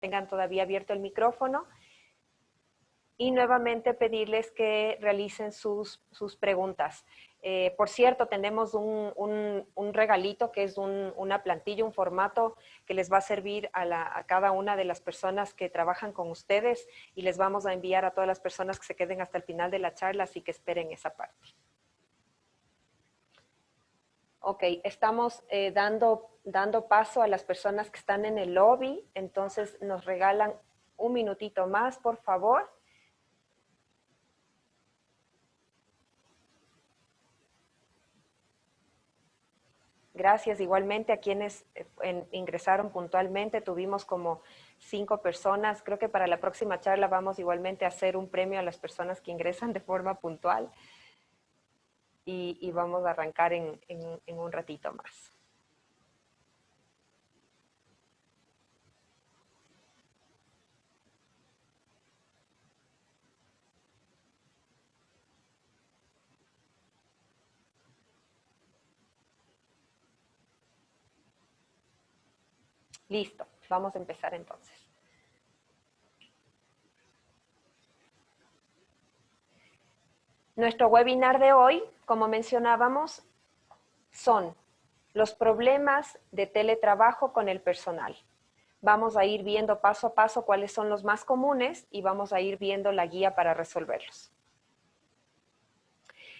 tengan todavía abierto el micrófono. Y nuevamente pedirles que realicen sus preguntas. Por cierto, tenemos un regalito que es una plantilla, un formato que les va a servir a cada una de las personas que trabajan con ustedes y les vamos a enviar a todas las personas que se queden hasta el final de la charla, así que esperen esa parte. Ok, estamos dando paso a las personas que están en el lobby, entonces nos regalan un minutito más, por favor. Gracias igualmente a quienes ingresaron puntualmente. Tuvimos como 5 personas. Creo que para la próxima charla vamos igualmente a hacer un premio a las personas que ingresan de forma puntual. Y vamos a arrancar en un ratito más. Listo, vamos a empezar entonces. Nuestro webinar de hoy, como mencionábamos, son los problemas de teletrabajo con el personal. Vamos a ir viendo paso a paso cuáles son los más comunes y vamos a ir viendo la guía para resolverlos.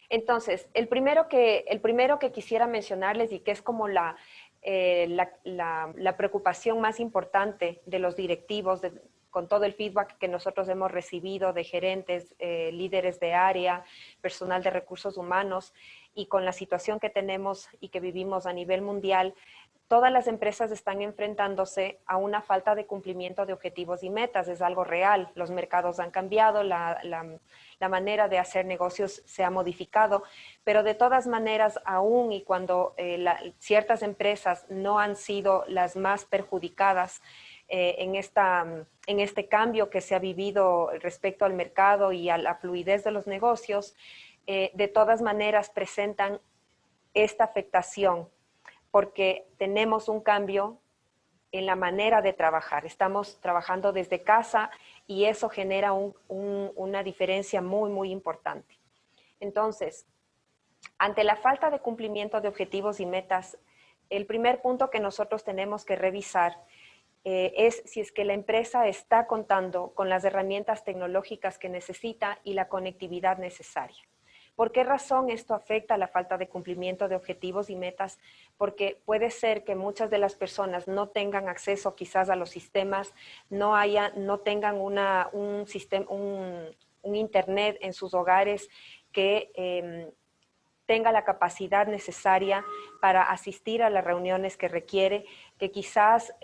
Entonces, el primero que quisiera mencionarles y que es como la preocupación más importante de los directivos, con todo el feedback que nosotros hemos recibido de gerentes, líderes de área, personal de recursos humanos, y con la situación que tenemos y que vivimos a nivel mundial, todas las empresas están enfrentándose a una falta de cumplimiento de objetivos y metas. Es algo real. Los mercados han cambiado, la manera de hacer negocios se ha modificado, pero de todas maneras, aún y cuando ciertas empresas no han sido las más perjudicadas en este cambio que se ha vivido respecto al mercado y a la fluidez de los negocios, de todas maneras presentan esta afectación porque tenemos un cambio en la manera de trabajar. Estamos trabajando desde casa y eso genera una diferencia muy, muy importante. Entonces, ante la falta de cumplimiento de objetivos y metas, el primer punto que nosotros tenemos que revisar es si es que la empresa está contando con las herramientas tecnológicas que necesita y la conectividad necesaria. ¿Por qué razón esto afecta a la falta de cumplimiento de objetivos y metas? Porque puede ser que muchas de las personas no tengan acceso quizás a los sistemas, no tengan un internet en sus hogares que tenga la capacidad necesaria para asistir a las reuniones que requiere, que quizás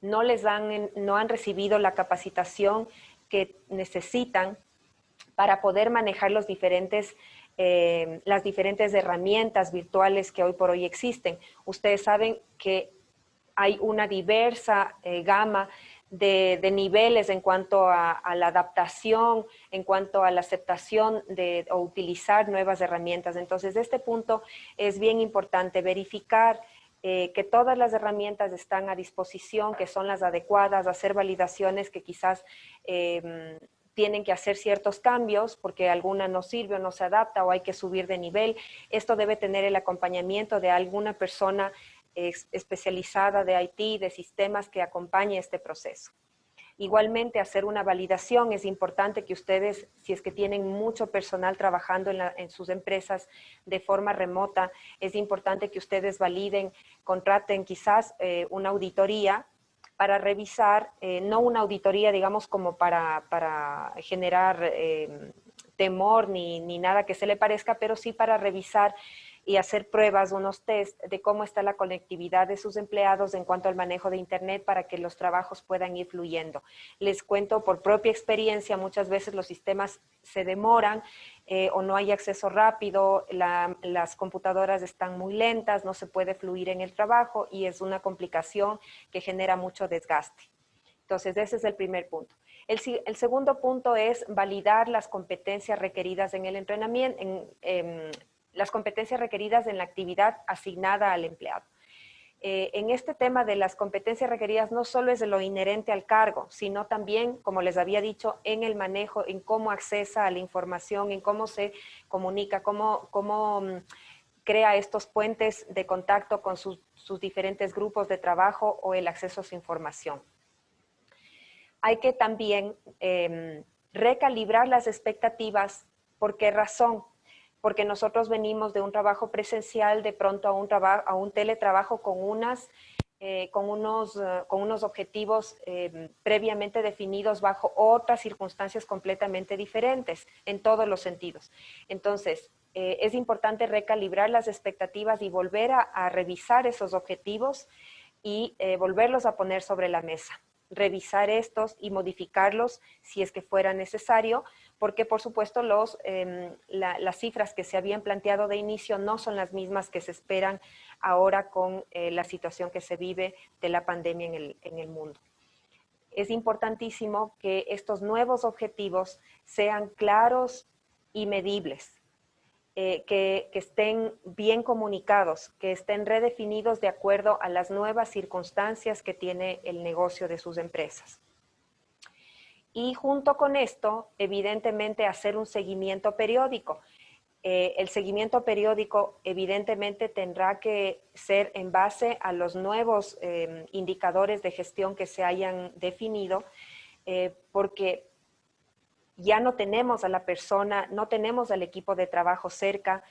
no han recibido la capacitación que necesitan para poder manejar las diferentes herramientas virtuales que hoy por hoy existen. Ustedes saben que hay una diversa gama de niveles en cuanto a la adaptación, en cuanto a la aceptación o utilizar nuevas herramientas. Entonces, de este punto es bien importante verificar que todas las herramientas están a disposición, que son las adecuadas, hacer validaciones que quizás tienen que hacer ciertos cambios porque alguna no sirve o no se adapta o hay que subir de nivel. Esto debe tener el acompañamiento de alguna persona especializada de IT, de sistemas que acompañe este proceso. Igualmente, hacer una validación. Es importante que ustedes, si es que tienen mucho personal trabajando en sus empresas de forma remota, es importante que ustedes validen, contraten quizás una auditoría para revisar, no una auditoría, digamos, como para generar temor ni nada que se le parezca, pero sí para revisar y hacer pruebas, unos test de cómo está la conectividad de sus empleados en cuanto al manejo de Internet para que los trabajos puedan ir fluyendo. Les cuento por propia experiencia, muchas veces los sistemas se demoran o no hay acceso rápido, las computadoras están muy lentas, no se puede fluir en el trabajo y es una complicación que genera mucho desgaste. Entonces, ese es el primer punto. El segundo punto es validar las competencias requeridas en el entrenamiento, las competencias requeridas en la actividad asignada al empleado. En este tema de las competencias requeridas no solo es de lo inherente al cargo, sino también, como les había dicho, en el manejo, en cómo accesa a la información, en cómo se comunica, cómo crea estos puentes de contacto con sus diferentes grupos de trabajo o el acceso a su información. Hay que también recalibrar las expectativas. ¿Por qué razón? Porque nosotros venimos de un trabajo presencial de pronto a un teletrabajo con unos objetivos previamente definidos bajo otras circunstancias completamente diferentes en todos los sentidos. Entonces, es importante recalibrar las expectativas y volver a revisar esos objetivos y volverlos a poner sobre la mesa. Revisar estos y modificarlos si es que fuera necesario, porque por supuesto las cifras que se habían planteado de inicio no son las mismas que se esperan ahora con la situación que se vive de la pandemia en el mundo. Es importantísimo que estos nuevos objetivos sean claros y medibles, que estén bien comunicados, que estén redefinidos de acuerdo a las nuevas circunstancias que tiene el negocio de sus empresas. Y junto con esto, evidentemente, hacer un seguimiento periódico. El seguimiento periódico evidentemente tendrá que ser en base a los nuevos indicadores de gestión que se hayan definido, porque ya no tenemos a la persona, no tenemos al equipo de trabajo cerca,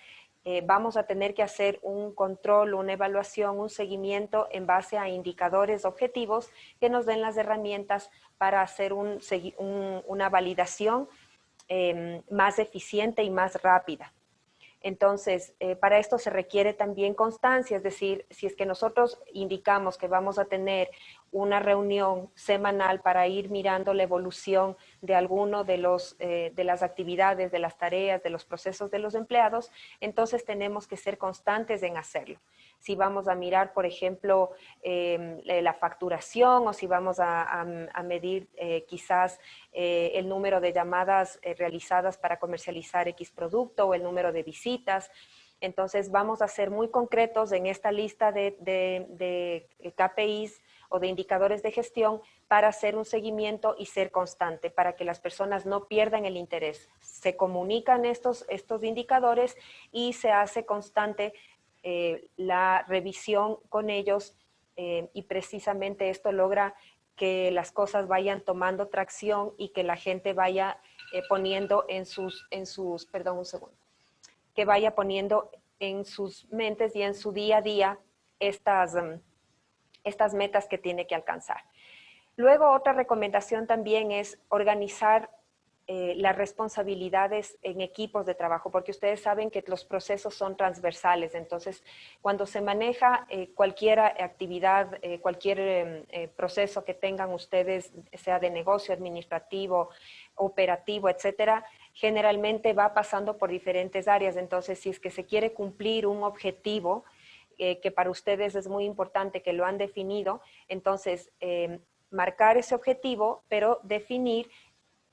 vamos a tener que hacer un control, una evaluación, un seguimiento en base a indicadores objetivos que nos den las herramientas para hacer una validación más eficiente y más rápida. Entonces, para esto se requiere también constancia, es decir, si es que nosotros indicamos que vamos a tener una reunión semanal para ir mirando la evolución de alguno de las actividades, de las tareas, de los procesos de los empleados, entonces tenemos que ser constantes en hacerlo. Si vamos a mirar, por ejemplo, la facturación o si vamos a medir quizás el número de llamadas realizadas para comercializar X producto o el número de visitas. Entonces vamos a ser muy concretos en esta lista de KPIs o de indicadores de gestión para hacer un seguimiento y ser constante, para que las personas no pierdan el interés. Se comunican estos indicadores y se hace constante la revisión con ellos y precisamente esto logra que las cosas vayan tomando tracción y que la gente vaya poniendo que vaya poniendo en sus mentes y en su día a día estas metas que tiene que alcanzar. Luego, otra recomendación también es organizar las responsabilidades en equipos de trabajo, porque ustedes saben que los procesos son transversales, entonces cuando se maneja cualquier actividad, cualquier proceso que tengan ustedes, sea de negocio, administrativo, operativo, etcétera, generalmente va pasando por diferentes áreas, entonces si es que se quiere cumplir un objetivo, que para ustedes es muy importante que lo han definido, entonces marcar ese objetivo, pero definir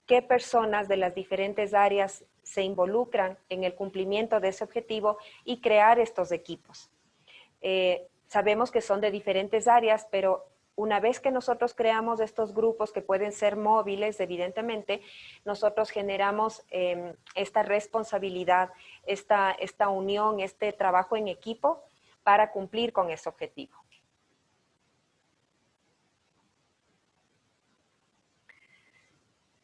qué personas de las diferentes áreas se involucran en el cumplimiento de ese objetivo y crear estos equipos. Sabemos que son de diferentes áreas, pero una vez que nosotros creamos estos grupos que pueden ser móviles, evidentemente, nosotros generamos esta responsabilidad, esta unión, este trabajo en equipo para cumplir con ese objetivo.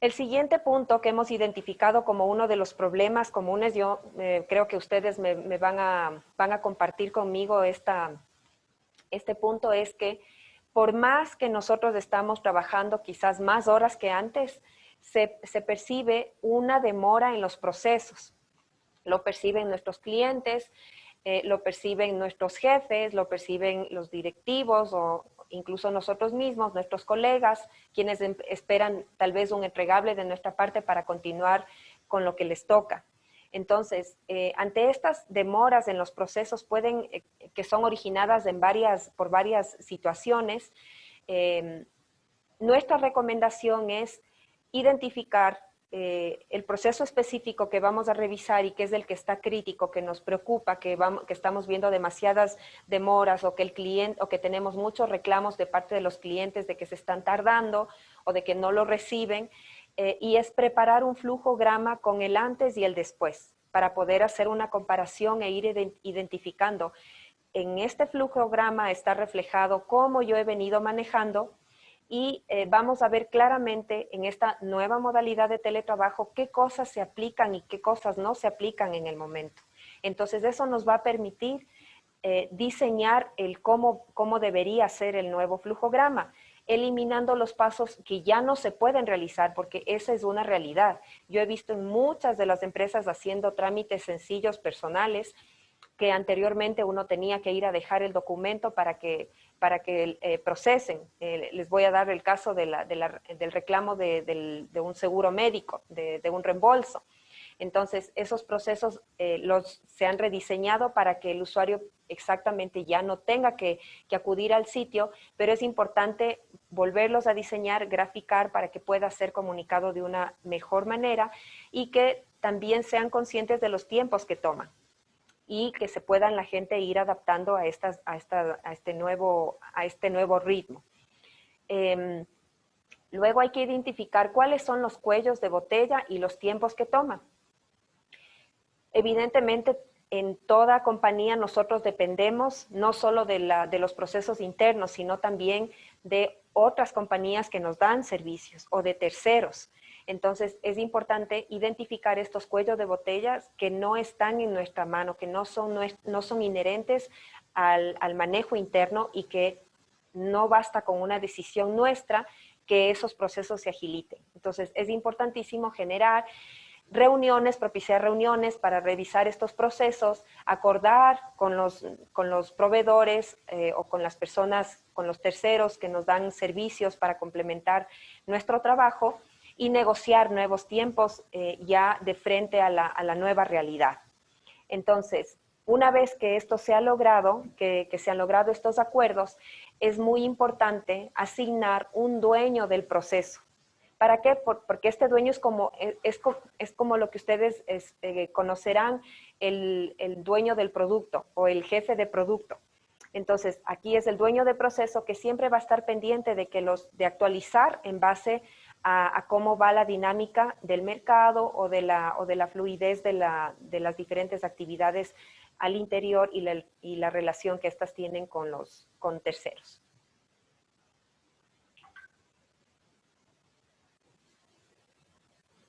El siguiente punto que hemos identificado como uno de los problemas comunes, yo creo que ustedes me van a compartir conmigo este punto, es que por más que nosotros estamos trabajando quizás más horas que antes, se percibe una demora en los procesos. Lo perciben nuestros clientes, lo perciben nuestros jefes, lo perciben los directivos o incluso nosotros mismos, nuestros colegas, quienes esperan tal vez un entregable de nuestra parte para continuar con lo que les toca. Entonces, ante estas demoras en los procesos que son originadas por varias situaciones, nuestra recomendación es identificar el proceso específico que vamos a revisar y que es el que está crítico, que nos preocupa, que estamos viendo demasiadas demoras o que el cliente, o que tenemos muchos reclamos de parte de los clientes de que se están tardando o de que no lo reciben, y es preparar un flujograma con el antes y el después para poder hacer una comparación e ir identificando. En este flujograma está reflejado cómo yo he venido manejando y vamos a ver claramente en esta nueva modalidad de teletrabajo qué cosas se aplican y qué cosas no se aplican en el momento. Entonces eso nos va a permitir diseñar el cómo debería ser el nuevo flujograma, eliminando los pasos que ya no se pueden realizar, porque esa es una realidad. Yo he visto en muchas de las empresas haciendo trámites sencillos personales, que anteriormente uno tenía que ir a dejar el documento para que procesen. Les voy a dar el caso del reclamo de un seguro médico, de un reembolso. Entonces, esos procesos se han rediseñado para que el usuario exactamente ya no tenga que acudir al sitio, pero es importante volverlos a diseñar, graficar para que pueda ser comunicado de una mejor manera y que también sean conscientes de los tiempos que toman y que se puedan la gente ir adaptando a este nuevo ritmo. Luego hay que identificar cuáles son los cuellos de botella y los tiempos que toman. Evidentemente, en toda compañía nosotros dependemos no solo de los procesos internos, sino también de otras compañías que nos dan servicios o de terceros. Entonces, es importante identificar estos cuellos de botellas que no están en nuestra mano, que no son inherentes al manejo interno y que no basta con una decisión nuestra que esos procesos se agiliten. Entonces, es importantísimo generar reuniones, propiciar reuniones para revisar estos procesos, acordar con los proveedores o con las personas, con los terceros que nos dan servicios para complementar nuestro trabajo y negociar nuevos tiempos ya de frente a la nueva realidad. Entonces, una vez que esto se ha logrado, que se han logrado estos acuerdos, es muy importante asignar un dueño del proceso. ¿Para qué? Porque este dueño es como lo que ustedes conocerán, el dueño del producto o el jefe de producto. Entonces, aquí es el dueño de proceso que siempre va a estar pendiente de actualizar en base a cómo va la dinámica del mercado o de la fluidez de las diferentes actividades al interior y la relación que éstas tienen con terceros.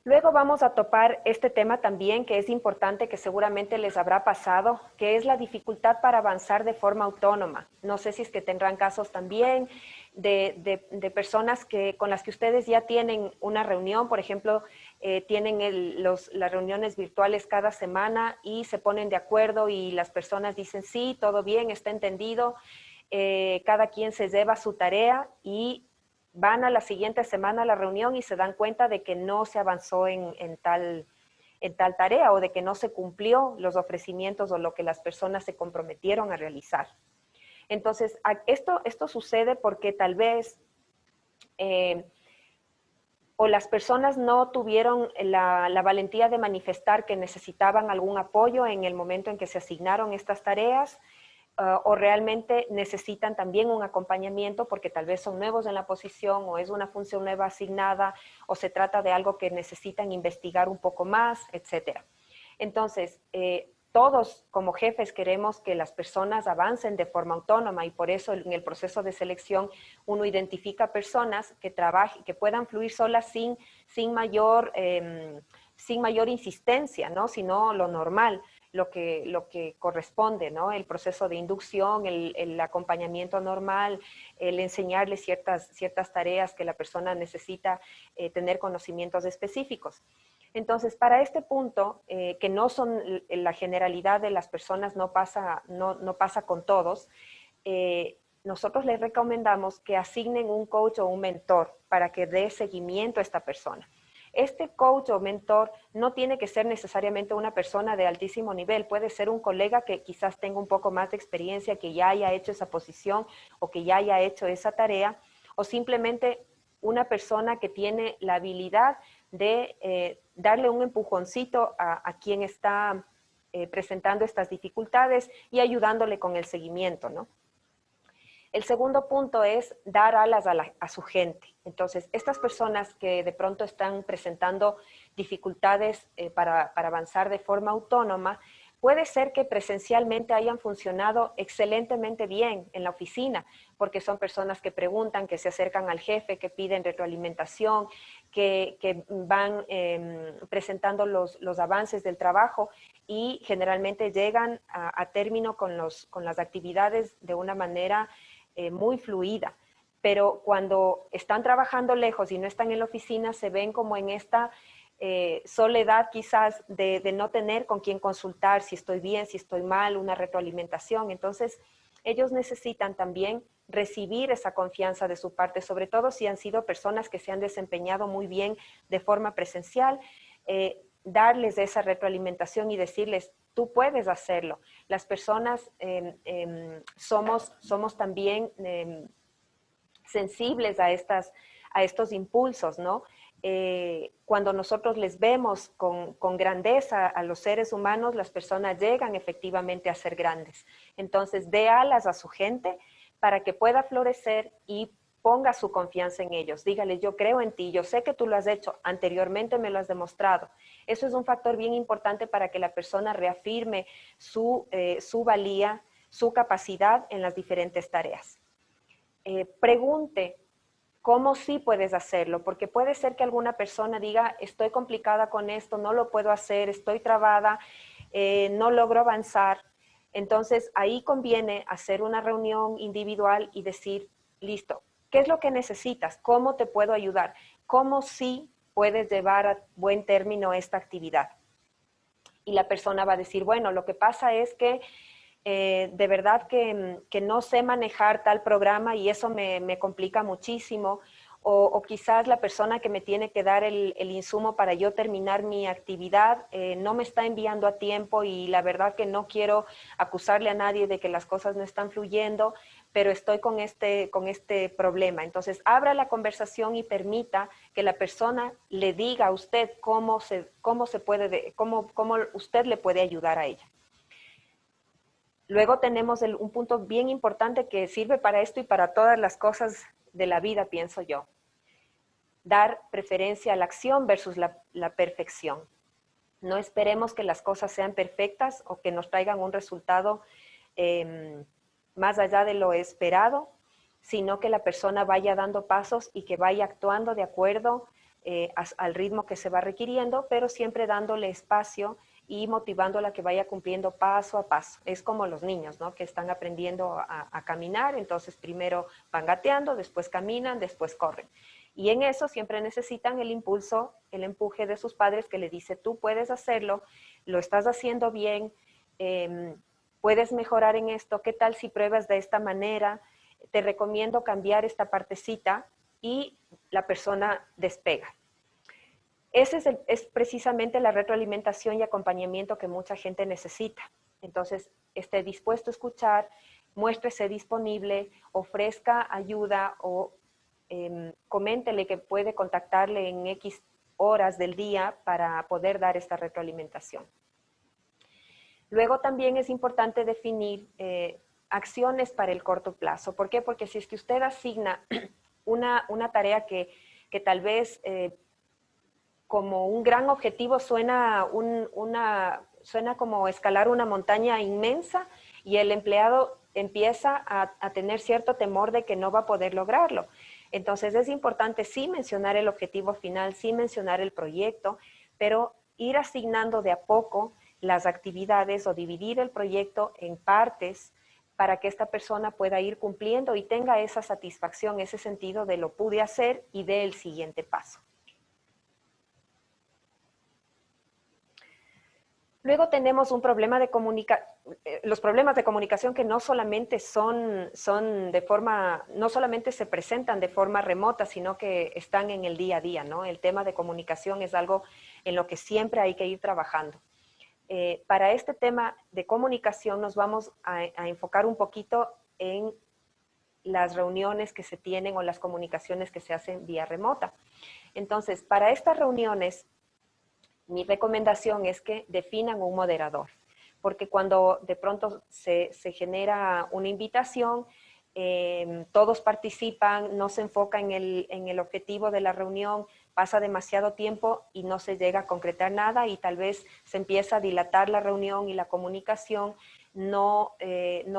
Luego vamos a topar este tema también que es importante, que seguramente les habrá pasado, que es la dificultad para avanzar de forma autónoma. No sé si es que tendrán casos también de personas con las que ustedes ya tienen una reunión, por ejemplo, tienen las reuniones virtuales cada semana y se ponen de acuerdo y las personas dicen sí, todo bien, está entendido, cada quien se lleva su tarea y van a la siguiente semana a la reunión y se dan cuenta de que no se avanzó en tal tarea o de que no se cumplió los ofrecimientos o lo que las personas se comprometieron a realizar. Entonces, esto sucede porque tal vez o las personas no tuvieron la valentía de manifestar que necesitaban algún apoyo en el momento en que se asignaron estas tareas, o realmente necesitan también un acompañamiento porque tal vez son nuevos en la posición o es una función nueva asignada o se trata de algo que necesitan investigar un poco más, etc. Entonces, todos como jefes queremos que las personas avancen de forma autónoma y por eso en el proceso de selección uno identifica personas que trabajen, que puedan fluir solas sin mayor insistencia, ¿no? Sino lo normal. Lo que corresponde, ¿no? El proceso de inducción, el acompañamiento normal, el enseñarle ciertas tareas que la persona necesita tener conocimientos específicos. Entonces, para este punto, que no son la generalidad de las personas, no pasa con todos, nosotros les recomendamos que asignen un coach o un mentor para que dé seguimiento a esta persona. Este coach o mentor no tiene que ser necesariamente una persona de altísimo nivel, puede ser un colega que quizás tenga un poco más de experiencia, que ya haya hecho esa posición o que ya haya hecho esa tarea, o simplemente una persona que tiene la habilidad de darle un empujoncito a quien está presentando estas dificultades y ayudándole con el seguimiento, ¿no? El segundo punto es dar alas a su gente. Entonces, estas personas que de pronto están presentando dificultades para avanzar de forma autónoma, puede ser que presencialmente hayan funcionado excelentemente bien en la oficina, porque son personas que preguntan, que se acercan al jefe, que piden retroalimentación, que van presentando los avances del trabajo y generalmente llegan a término con las actividades de una manera muy fluida, pero cuando están trabajando lejos y no están en la oficina, se ven como en esta soledad quizás de no tener con quién consultar si estoy bien, si estoy mal, una retroalimentación. Entonces, ellos necesitan también recibir esa confianza de su parte, sobre todo si han sido personas que se han desempeñado muy bien de forma presencial, darles esa retroalimentación y decirles, tú puedes hacerlo. Las personas somos también sensibles a estos impulsos, ¿no? Cuando nosotros les vemos con grandeza a los seres humanos, las personas llegan efectivamente a ser grandes. Entonces, dé alas a su gente para que pueda florecer y ponga su confianza en ellos. Dígale, yo creo en ti, yo sé que tú lo has hecho, anteriormente me lo has demostrado. Eso es un factor bien importante para que la persona reafirme su valía, su capacidad en las diferentes tareas. Pregunte cómo sí puedes hacerlo, porque puede ser que alguna persona diga, estoy complicada con esto, no lo puedo hacer, estoy trabada, no logro avanzar. Entonces, ahí conviene hacer una reunión individual y decir, listo, ¿qué es lo que necesitas? ¿Cómo te puedo ayudar? ¿Cómo sí puedes llevar a buen término esta actividad? Y la persona va a decir, bueno, lo que pasa es que de verdad que no sé manejar tal programa y eso me complica muchísimo. O quizás la persona que me tiene que dar el insumo para yo terminar mi actividad no me está enviando a tiempo y la verdad que no quiero acusarle a nadie de que las cosas no están fluyendo, pero estoy con este problema. Entonces, abra la conversación y permita que la persona le diga a usted cómo usted le puede ayudar a ella. Luego tenemos un punto bien importante que sirve para esto y para todas las cosas de la vida, pienso yo. Dar preferencia a la acción versus la perfección. No esperemos que las cosas sean perfectas o que nos traigan un resultado más allá de lo esperado, sino que la persona vaya dando pasos y que vaya actuando de acuerdo al ritmo que se va requiriendo, pero siempre dándole espacio y motivándola a que vaya cumpliendo paso a paso. Es como los niños, ¿no? Que están aprendiendo a caminar, entonces primero van gateando, después caminan, después corren. Y en eso siempre necesitan el impulso, el empuje de sus padres que le dice, tú puedes hacerlo, lo estás haciendo bien, puedes mejorar en esto, ¿qué tal si pruebas de esta manera? Te recomiendo cambiar esta partecita y la persona despega. Ese es precisamente la retroalimentación y acompañamiento que mucha gente necesita. Entonces, esté dispuesto a escuchar, muéstrese disponible, ofrezca ayuda o coméntele que puede contactarle en X horas del día para poder dar esta retroalimentación. Luego también es importante definir acciones para el corto plazo. ¿Por qué? Porque si es que usted asigna una tarea que tal vez como un gran objetivo suena como escalar una montaña inmensa y el empleado empieza a tener cierto temor de que no va a poder lograrlo. Entonces es importante sí mencionar el objetivo final, sí mencionar el proyecto, pero ir asignando de a poco las actividades o dividir el proyecto en partes para que esta persona pueda ir cumpliendo y tenga esa satisfacción, ese sentido de lo pude hacer y dé el siguiente paso. Luego tenemos un problema de los problemas de comunicación que no solamente no solamente se presentan de forma remota, sino que están en el día a día, ¿no? El tema de comunicación es algo en lo que siempre hay que ir trabajando. Para este tema de comunicación nos vamos a enfocar un poquito en las reuniones que se tienen o las comunicaciones que se hacen vía remota. Entonces, para estas reuniones, mi recomendación es que definan un moderador, porque cuando de pronto se genera una invitación, todos participan, no se enfoca en el objetivo de la reunión, pasa demasiado tiempo y no se llega a concretar nada y tal vez se empieza a dilatar la reunión y la comunicación no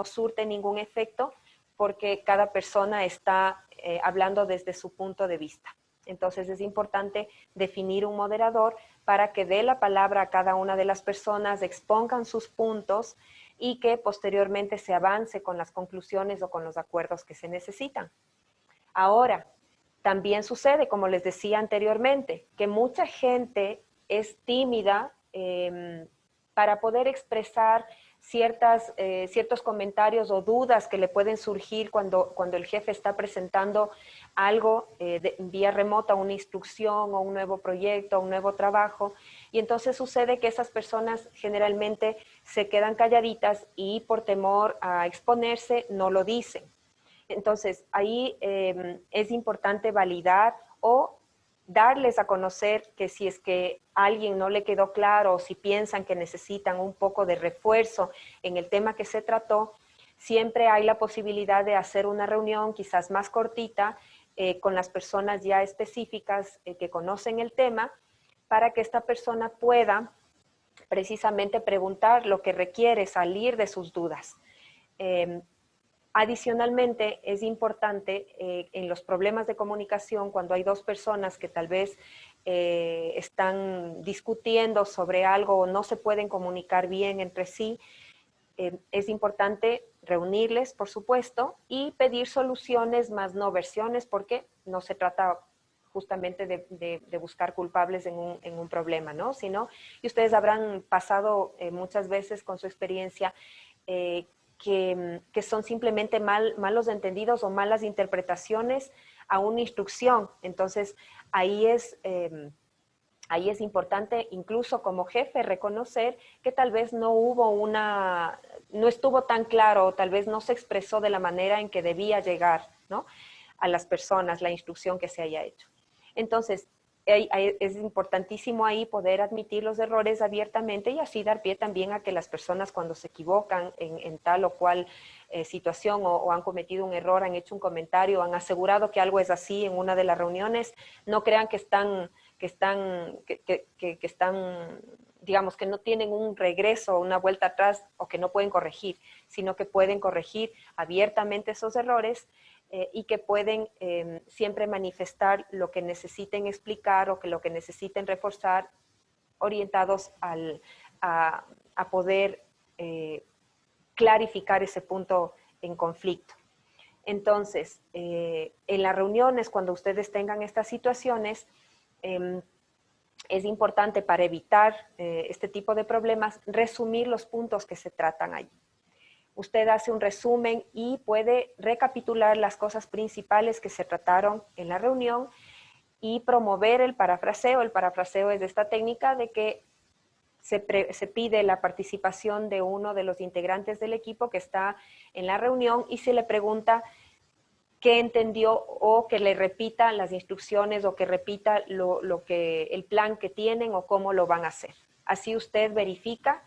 surte ningún efecto porque cada persona está hablando desde su punto de vista. Entonces es importante definir un moderador para que dé la palabra a cada una de las personas, expongan sus puntos y que posteriormente se avance con las conclusiones o con los acuerdos que se necesitan. Ahora, también sucede, como les decía anteriormente, que mucha gente es tímida para poder expresar ciertos comentarios o dudas que le pueden surgir cuando el jefe está presentando algo vía remota, una instrucción o un nuevo proyecto, un nuevo trabajo. Y entonces sucede que esas personas generalmente se quedan calladitas y por temor a exponerse no lo dicen. Entonces, ahí es importante validar o darles a conocer que si es que a alguien no le quedó claro o si piensan que necesitan un poco de refuerzo en el tema que se trató, siempre hay la posibilidad de hacer una reunión quizás más cortita con las personas ya específicas que conocen el tema para que esta persona pueda precisamente preguntar lo que requiere, salir de sus dudas. Adicionalmente, es importante en los problemas de comunicación, cuando hay dos personas que tal vez están discutiendo sobre algo o no se pueden comunicar bien entre sí, es importante reunirles, por supuesto, y pedir soluciones más no versiones, porque no se trata justamente de buscar culpables en un problema, ¿no? Sino, y ustedes habrán pasado muchas veces con su experiencia, que son simplemente malos entendidos o malas interpretaciones a una instrucción. Entonces, ahí es importante, incluso como jefe, reconocer que tal vez no estuvo tan claro, o tal vez no se expresó de la manera en que debía llegar, ¿no?, a las personas la instrucción que se haya hecho. Entonces, es importantísimo ahí poder admitir los errores abiertamente y así dar pie también a que las personas cuando se equivocan en tal o cual situación o han cometido un error, han hecho un comentario, han asegurado que algo es así en una de las reuniones, no crean que están, digamos, que no tienen un regreso o una vuelta atrás o que no pueden corregir, sino que pueden corregir abiertamente esos errores y que pueden siempre manifestar lo que necesiten explicar o que lo que necesiten reforzar, orientados a poder clarificar ese punto en conflicto. Entonces, en las reuniones, cuando ustedes tengan estas situaciones, es importante para evitar este tipo de problemas, resumir los puntos que se tratan allí. Usted hace un resumen y puede recapitular las cosas principales que se trataron en la reunión y promover el parafraseo. El parafraseo es esta técnica de que se pide la participación de uno de los integrantes del equipo que está en la reunión y se le pregunta qué entendió o que le repita las instrucciones o que repita el plan que tienen o cómo lo van a hacer. Así usted verifica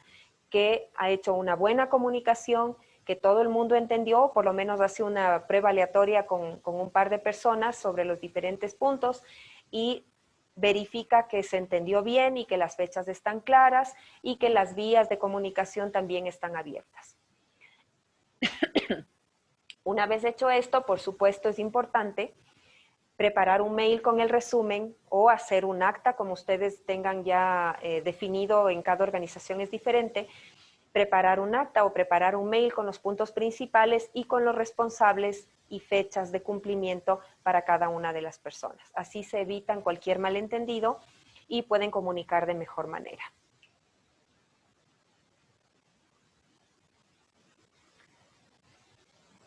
que ha hecho una buena comunicación, que todo el mundo entendió, por lo menos hace una prueba aleatoria con un par de personas sobre los diferentes puntos y verifica que se entendió bien y que las fechas están claras y que las vías de comunicación también están abiertas. Una vez hecho esto, por supuesto, es importante preparar un mail con el resumen o hacer un acta, como ustedes tengan ya definido, en cada organización es diferente, preparar un acta o preparar un mail con los puntos principales y con los responsables y fechas de cumplimiento para cada una de las personas. Así se evitan cualquier malentendido y pueden comunicar de mejor manera.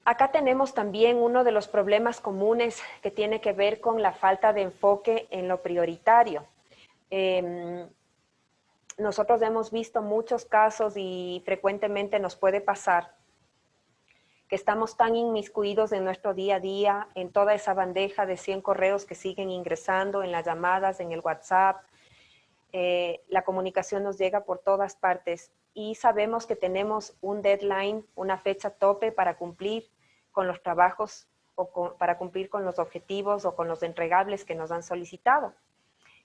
Acá tenemos también uno de los problemas comunes que tiene que ver con la falta de enfoque en lo prioritario. Nosotros hemos visto muchos casos y frecuentemente nos puede pasar que estamos tan inmiscuidos en nuestro día a día, en toda esa bandeja de 100 correos que siguen ingresando, en las llamadas, en el WhatsApp. La comunicación nos llega por todas partes y sabemos que tenemos un deadline, una fecha tope para cumplir con los trabajos o para cumplir con los objetivos o con los entregables que nos han solicitado.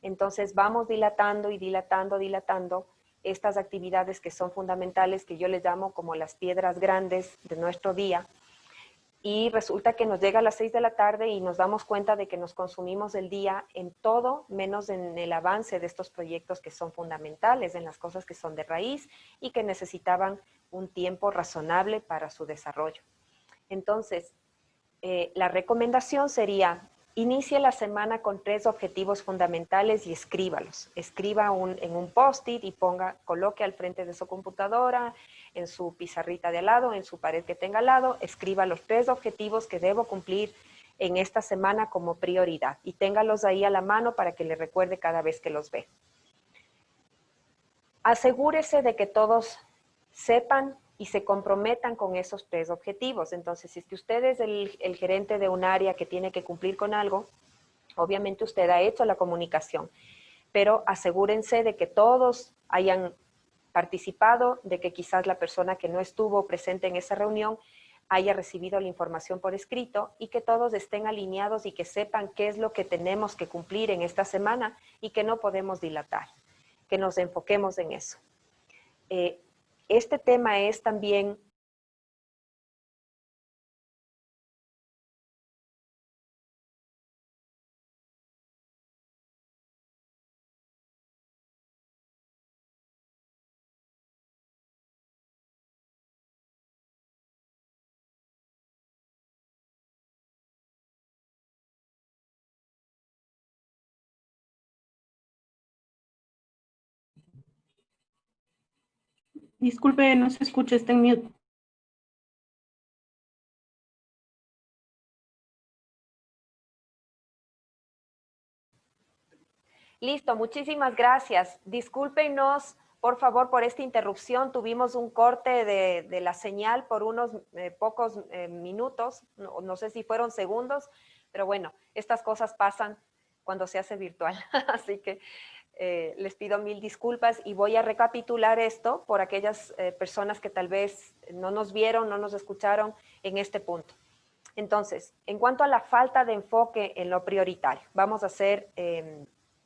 Entonces vamos dilatando y dilatando estas actividades que son fundamentales, que yo les llamo como las piedras grandes de nuestro día. Y resulta que nos llega a las 6 de la tarde y nos damos cuenta de que nos consumimos el día en todo, menos en el avance de estos proyectos que son fundamentales, en las cosas que son de raíz y que necesitaban un tiempo razonable para su desarrollo. Entonces, la recomendación sería: inicie la semana con 3 objetivos fundamentales y escríbalos. Escriba en un post-it y coloque al frente de su computadora, en su pizarrita de al lado, en su pared que tenga al lado, escriba los 3 objetivos que debo cumplir en esta semana como prioridad y téngalos ahí a la mano para que le recuerde cada vez que los ve. Asegúrese de que todos sepan y se comprometan con esos 3 objetivos. Entonces, si es que usted es el gerente de un área que tiene que cumplir con algo, obviamente usted ha hecho la comunicación, pero asegúrense de que todos hayan participado, de que quizás la persona que no estuvo presente en esa reunión haya recibido la información por escrito y que todos estén alineados y que sepan qué es lo que tenemos que cumplir en esta semana y que no podemos dilatar, que nos enfoquemos en eso. Este tema es también Disculpe, no se escucha, está en mute. listo. Muchísimas gracias. Discúlpenos, por favor, por esta interrupción. Tuvimos un corte de la señal por unos pocos minutos, no sé si fueron segundos, pero bueno, estas cosas pasan cuando se hace virtual. Así que les pido mil disculpas y voy a recapitular esto por aquellas personas que tal vez no nos vieron, no nos escucharon en este punto. Entonces, en cuanto a la falta de enfoque en lo prioritario, vamos a hacer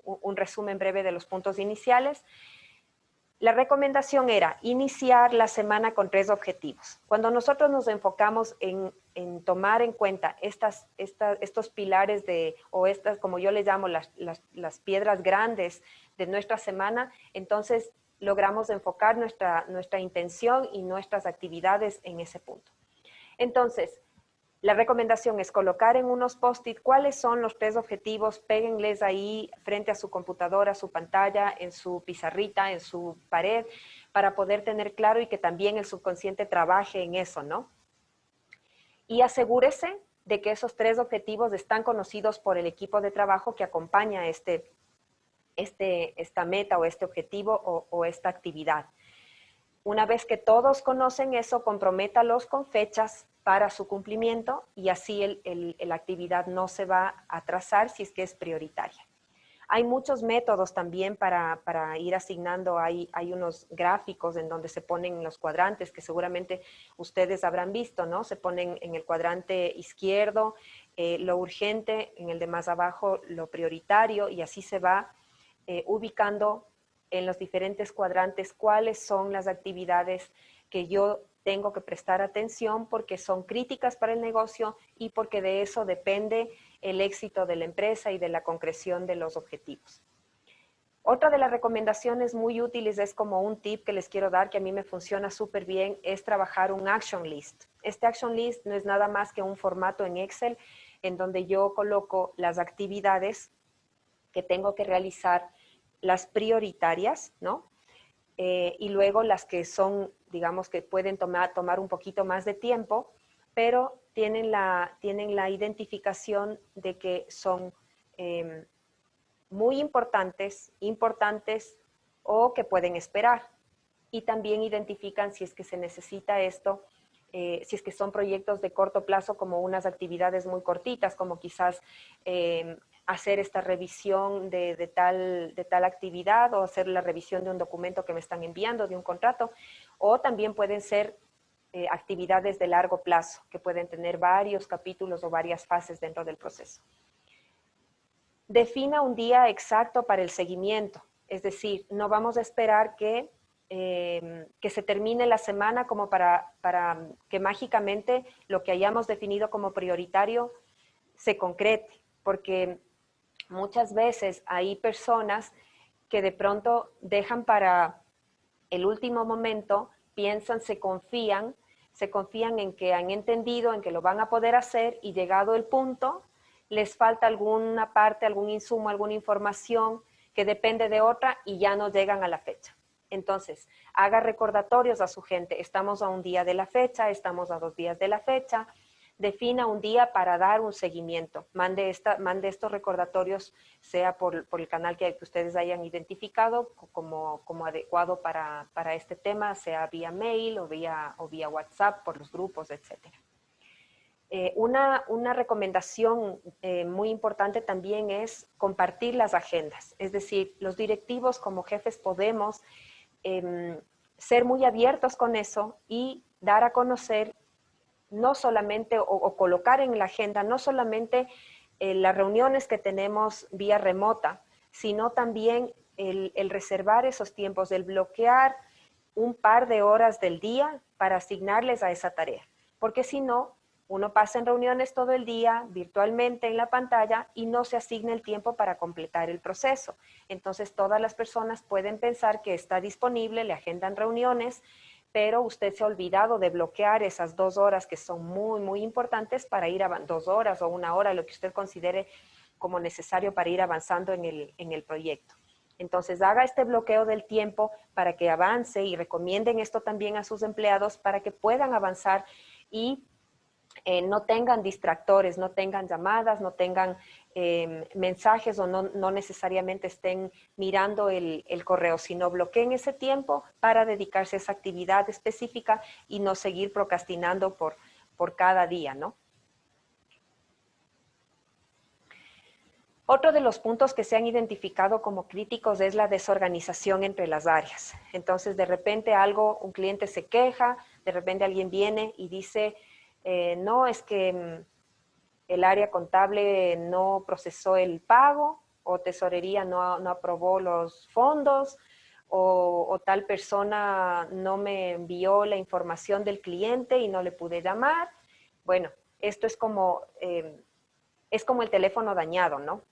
un resumen breve de los puntos iniciales. La recomendación era iniciar la semana con 3 objetivos. Cuando nosotros nos enfocamos en tomar en cuenta estos pilares o estas, como yo les llamo, las piedras grandes de nuestra semana, entonces logramos enfocar nuestra intención y nuestras actividades en ese punto. Entonces, la recomendación es colocar en unos post-it cuáles son los 3 objetivos, péguenles ahí frente a su computadora, su pantalla, en su pizarrita, en su pared, para poder tener claro y que también el subconsciente trabaje en eso, ¿no? Y asegúrese de que esos 3 objetivos están conocidos por el equipo de trabajo que acompaña esta meta o este objetivo o esta actividad. Una vez que todos conocen eso, comprométalos con fechas para su cumplimiento y así la actividad no se va a atrasar si es que es prioritaria. Hay muchos métodos también para ir asignando, hay unos gráficos en donde se ponen los cuadrantes que seguramente ustedes habrán visto, ¿no? Se ponen en el cuadrante izquierdo lo urgente, en el de más abajo lo prioritario y así se va ubicando en los diferentes cuadrantes cuáles son las actividades que yo tengo que prestar atención porque son críticas para el negocio y porque de eso depende el éxito de la empresa y de la concreción de los objetivos. Otra de las recomendaciones muy útiles es como un tip que les quiero dar que a mí me funciona súper bien, es trabajar un action list. Este action list no es nada más que un formato en Excel en donde yo coloco las actividades que tengo que realizar, las prioritarias, ¿no? Y luego las que son, digamos, que pueden tomar un poquito más de tiempo, pero tienen la identificación de que son muy importantes o que pueden esperar. Y también identifican si es que se necesita esto si es que son proyectos de corto plazo, como unas actividades muy cortitas, como quizás hacer esta revisión de tal actividad o hacer la revisión de un documento que me están enviando, de un contrato, o también pueden ser actividades de largo plazo, que pueden tener varios capítulos o varias fases dentro del proceso. Defina un día exacto para el seguimiento, es decir, no vamos a esperar que se termine la semana como para que mágicamente lo que hayamos definido como prioritario se concrete, porque muchas veces hay personas que de pronto dejan para el último momento, piensan, se confían en que han entendido, en que lo van a poder hacer, y llegado el punto, les falta alguna parte, algún insumo, alguna información que depende de otra y ya no llegan a la fecha. Entonces, haga recordatorios a su gente. Estamos a un día de la fecha, estamos a 2 días de la fecha. Defina un día para dar un seguimiento. Mande estos recordatorios, sea por el canal que ustedes hayan identificado como adecuado para este tema, sea vía mail o vía WhatsApp, por los grupos, etc. Una recomendación muy importante también es compartir las agendas. Es decir, los directivos como jefes podemos ser muy abiertos con eso y dar a conocer no solamente, o colocar en la agenda, no solamente las reuniones que tenemos vía remota, sino también el reservar esos tiempos, el bloquear un par de horas del día para asignarles a esa tarea. Porque si no, uno pasa en reuniones todo el día, virtualmente en la pantalla, y no se asigna el tiempo para completar el proceso. Entonces, todas las personas pueden pensar que está disponible, le agendan reuniones, pero usted se ha olvidado de bloquear esas 2 horas que son muy, muy importantes para ir a 2 horas o 1 hora, lo que usted considere como necesario para ir avanzando en el proyecto. Entonces, haga este bloqueo del tiempo para que avance, y recomienden esto también a sus empleados para que puedan avanzar y no tengan distractores, no tengan llamadas, no tengan mensajes, o no necesariamente estén mirando el correo, sino bloqueen ese tiempo para dedicarse a esa actividad específica y no seguir procrastinando por cada día, ¿no? Otro de los puntos que se han identificado como críticos es la desorganización entre las áreas. Entonces, de repente un cliente se queja, de repente alguien viene y dice, no, es que el área contable no procesó el pago, o tesorería no aprobó los fondos, o tal persona no me envió la información del cliente y no le pude llamar. Bueno, esto es como el teléfono dañado, ¿no?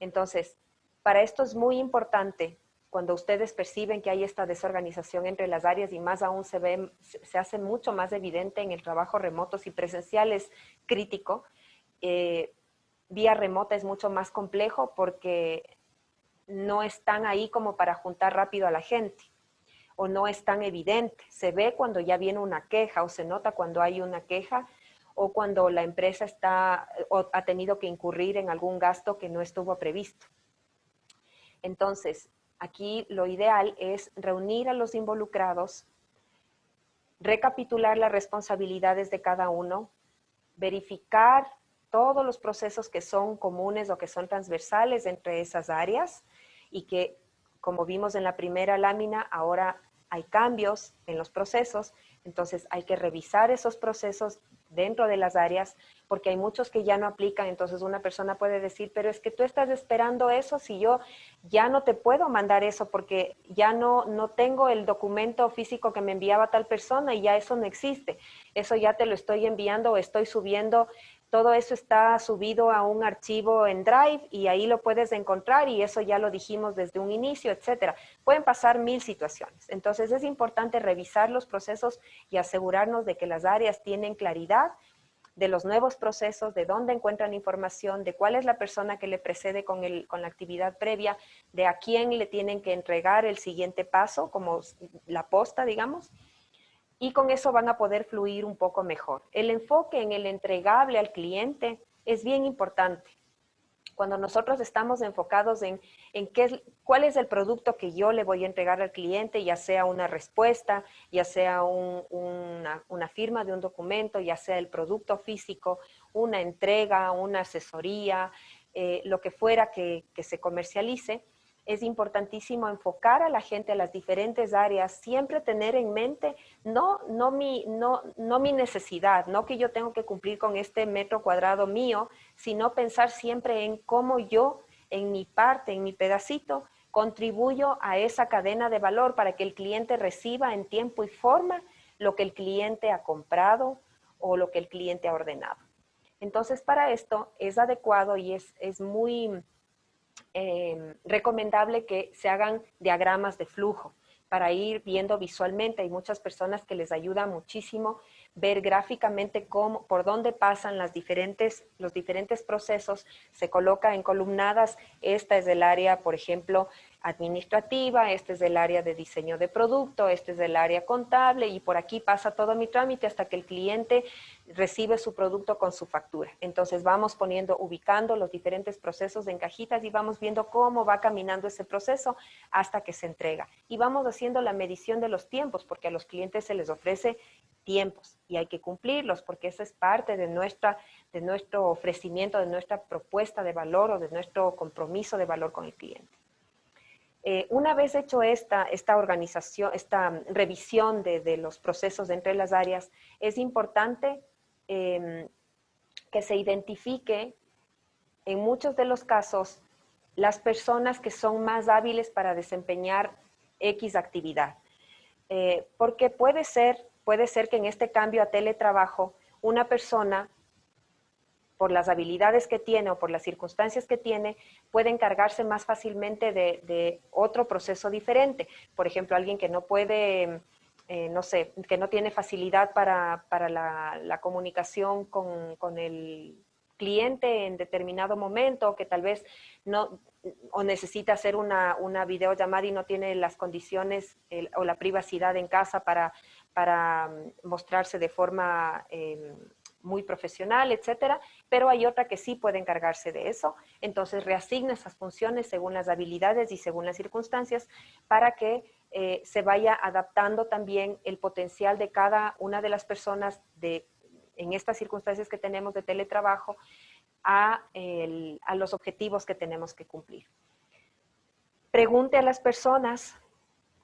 Entonces, para esto es muy importante, cuando ustedes perciben que hay esta desorganización entre las áreas, y más aún se hace mucho más evidente en el trabajo remoto. Si presencial es crítico, vía remota es mucho más complejo, porque no están ahí como para juntar rápido a la gente, o no es tan evidente. Se ve cuando ya viene una queja, o se nota cuando hay una queja, o cuando la empresa ha tenido que incurrir en algún gasto que no estuvo previsto. Entonces, aquí lo ideal es reunir a los involucrados, recapitular las responsabilidades de cada uno, verificar todos los procesos que son comunes o que son transversales entre esas áreas, y que, como vimos en la primera lámina, ahora hay cambios en los procesos. Entonces hay que revisar esos procesos dentro de las áreas, porque hay muchos que ya no aplican. Entonces una persona puede decir, pero es que tú estás esperando eso, si yo ya no te puedo mandar eso porque ya no tengo el documento físico que me enviaba tal persona, y ya eso no existe. Eso ya te lo estoy enviando o estoy subiendo. Todo eso está subido a un archivo en Drive y ahí lo puedes encontrar, y eso ya lo dijimos desde un inicio, etcétera. Pueden pasar 1000 situaciones. Entonces es importante revisar los procesos y asegurarnos de que las áreas tienen claridad de los nuevos procesos, de dónde encuentran información, de cuál es la persona que le precede con la actividad previa, de a quién le tienen que entregar el siguiente paso, como la posta, digamos. Y con eso van a poder fluir un poco mejor. El enfoque en el entregable al cliente es bien importante. Cuando nosotros estamos enfocados en cuál es el producto que yo le voy a entregar al cliente, ya sea una respuesta, ya sea una firma de un documento, ya sea el producto físico, una entrega, una asesoría, lo que fuera que se comercialice, es importantísimo enfocar a la gente a las diferentes áreas, siempre tener en mente no mi necesidad, no que yo tengo que cumplir con este metro cuadrado mío, sino pensar siempre en cómo yo, en mi parte, en mi pedacito, contribuyo a esa cadena de valor para que el cliente reciba en tiempo y forma lo que el cliente ha comprado o lo que el cliente ha ordenado. Entonces, para esto es adecuado y es muy recomendable que se hagan diagramas de flujo para ir viendo visualmente. Hay muchas personas que les ayuda muchísimo ver gráficamente cómo, por dónde pasan los diferentes procesos, se coloca en columnadas. Esta es del área, por ejemplo, administrativa, este es del área de diseño de producto, este es del área contable, y por aquí pasa todo mi trámite hasta que el cliente recibe su producto con su factura. Entonces vamos ubicando los diferentes procesos en cajitas y vamos viendo cómo va caminando ese proceso hasta que se entrega. Y vamos haciendo la medición de los tiempos, porque a los clientes se les ofrece tiempos y hay que cumplirlos, porque esa es parte de nuestro ofrecimiento, de nuestra propuesta de valor o de nuestro compromiso de valor con el cliente. Una vez hecho esta organización, esta revisión de los procesos entre las áreas, es importante que se identifique en muchos de los casos las personas que son más hábiles para desempeñar X actividad. Porque puede ser que en este cambio a teletrabajo una persona, por las habilidades que tiene o por las circunstancias que tiene, puede encargarse más fácilmente de otro proceso diferente. Por ejemplo, alguien que no puede, no sé, que no tiene facilidad para la comunicación con el cliente en determinado momento, que tal vez no, o necesita hacer una videollamada y no tiene las condiciones o la privacidad en casa para mostrarse de forma muy profesional, etcétera, pero hay otra que sí puede encargarse de eso. Entonces reasigna esas funciones según las habilidades y según las circunstancias para que se vaya adaptando también el potencial de cada una de las personas en estas circunstancias que tenemos de teletrabajo a los objetivos que tenemos que cumplir. Pregunte a las personas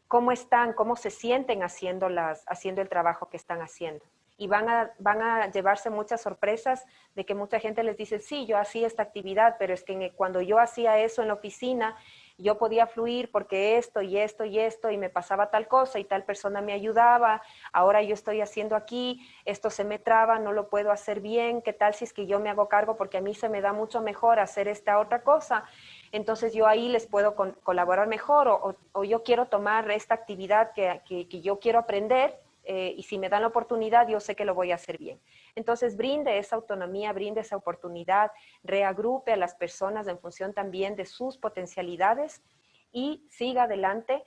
cómo están, cómo se sienten haciendo el trabajo que están haciendo. Y van a llevarse muchas sorpresas de que mucha gente les dice, sí, yo hacía esta actividad, pero es que cuando yo hacía eso en la oficina, yo podía fluir porque esto y esto y esto, y me pasaba tal cosa y tal persona me ayudaba, ahora yo estoy haciendo aquí, esto se me traba, no lo puedo hacer bien, ¿qué tal si es que yo me hago cargo porque a mí se me da mucho mejor hacer esta otra cosa? Entonces yo ahí les puedo colaborar mejor o yo quiero tomar esta actividad que yo quiero aprender y si me dan la oportunidad yo sé que lo voy a hacer bien. Entonces brinde esa autonomía, brinde esa oportunidad, reagrupe a las personas en función también de sus potencialidades y siga adelante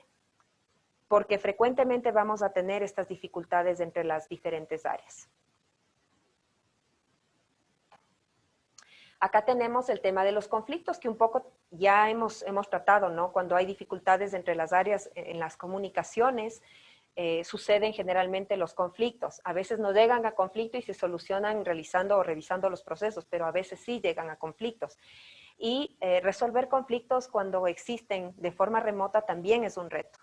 porque frecuentemente vamos a tener estas dificultades entre las diferentes áreas. Acá tenemos el tema de los conflictos que un poco ya hemos tratado, ¿no? Cuando hay dificultades entre las áreas en las comunicaciones, suceden generalmente los conflictos. A veces no llegan a conflicto y se solucionan realizando o revisando los procesos, pero a veces sí llegan a conflictos. Y resolver conflictos cuando existen de forma remota también es un reto.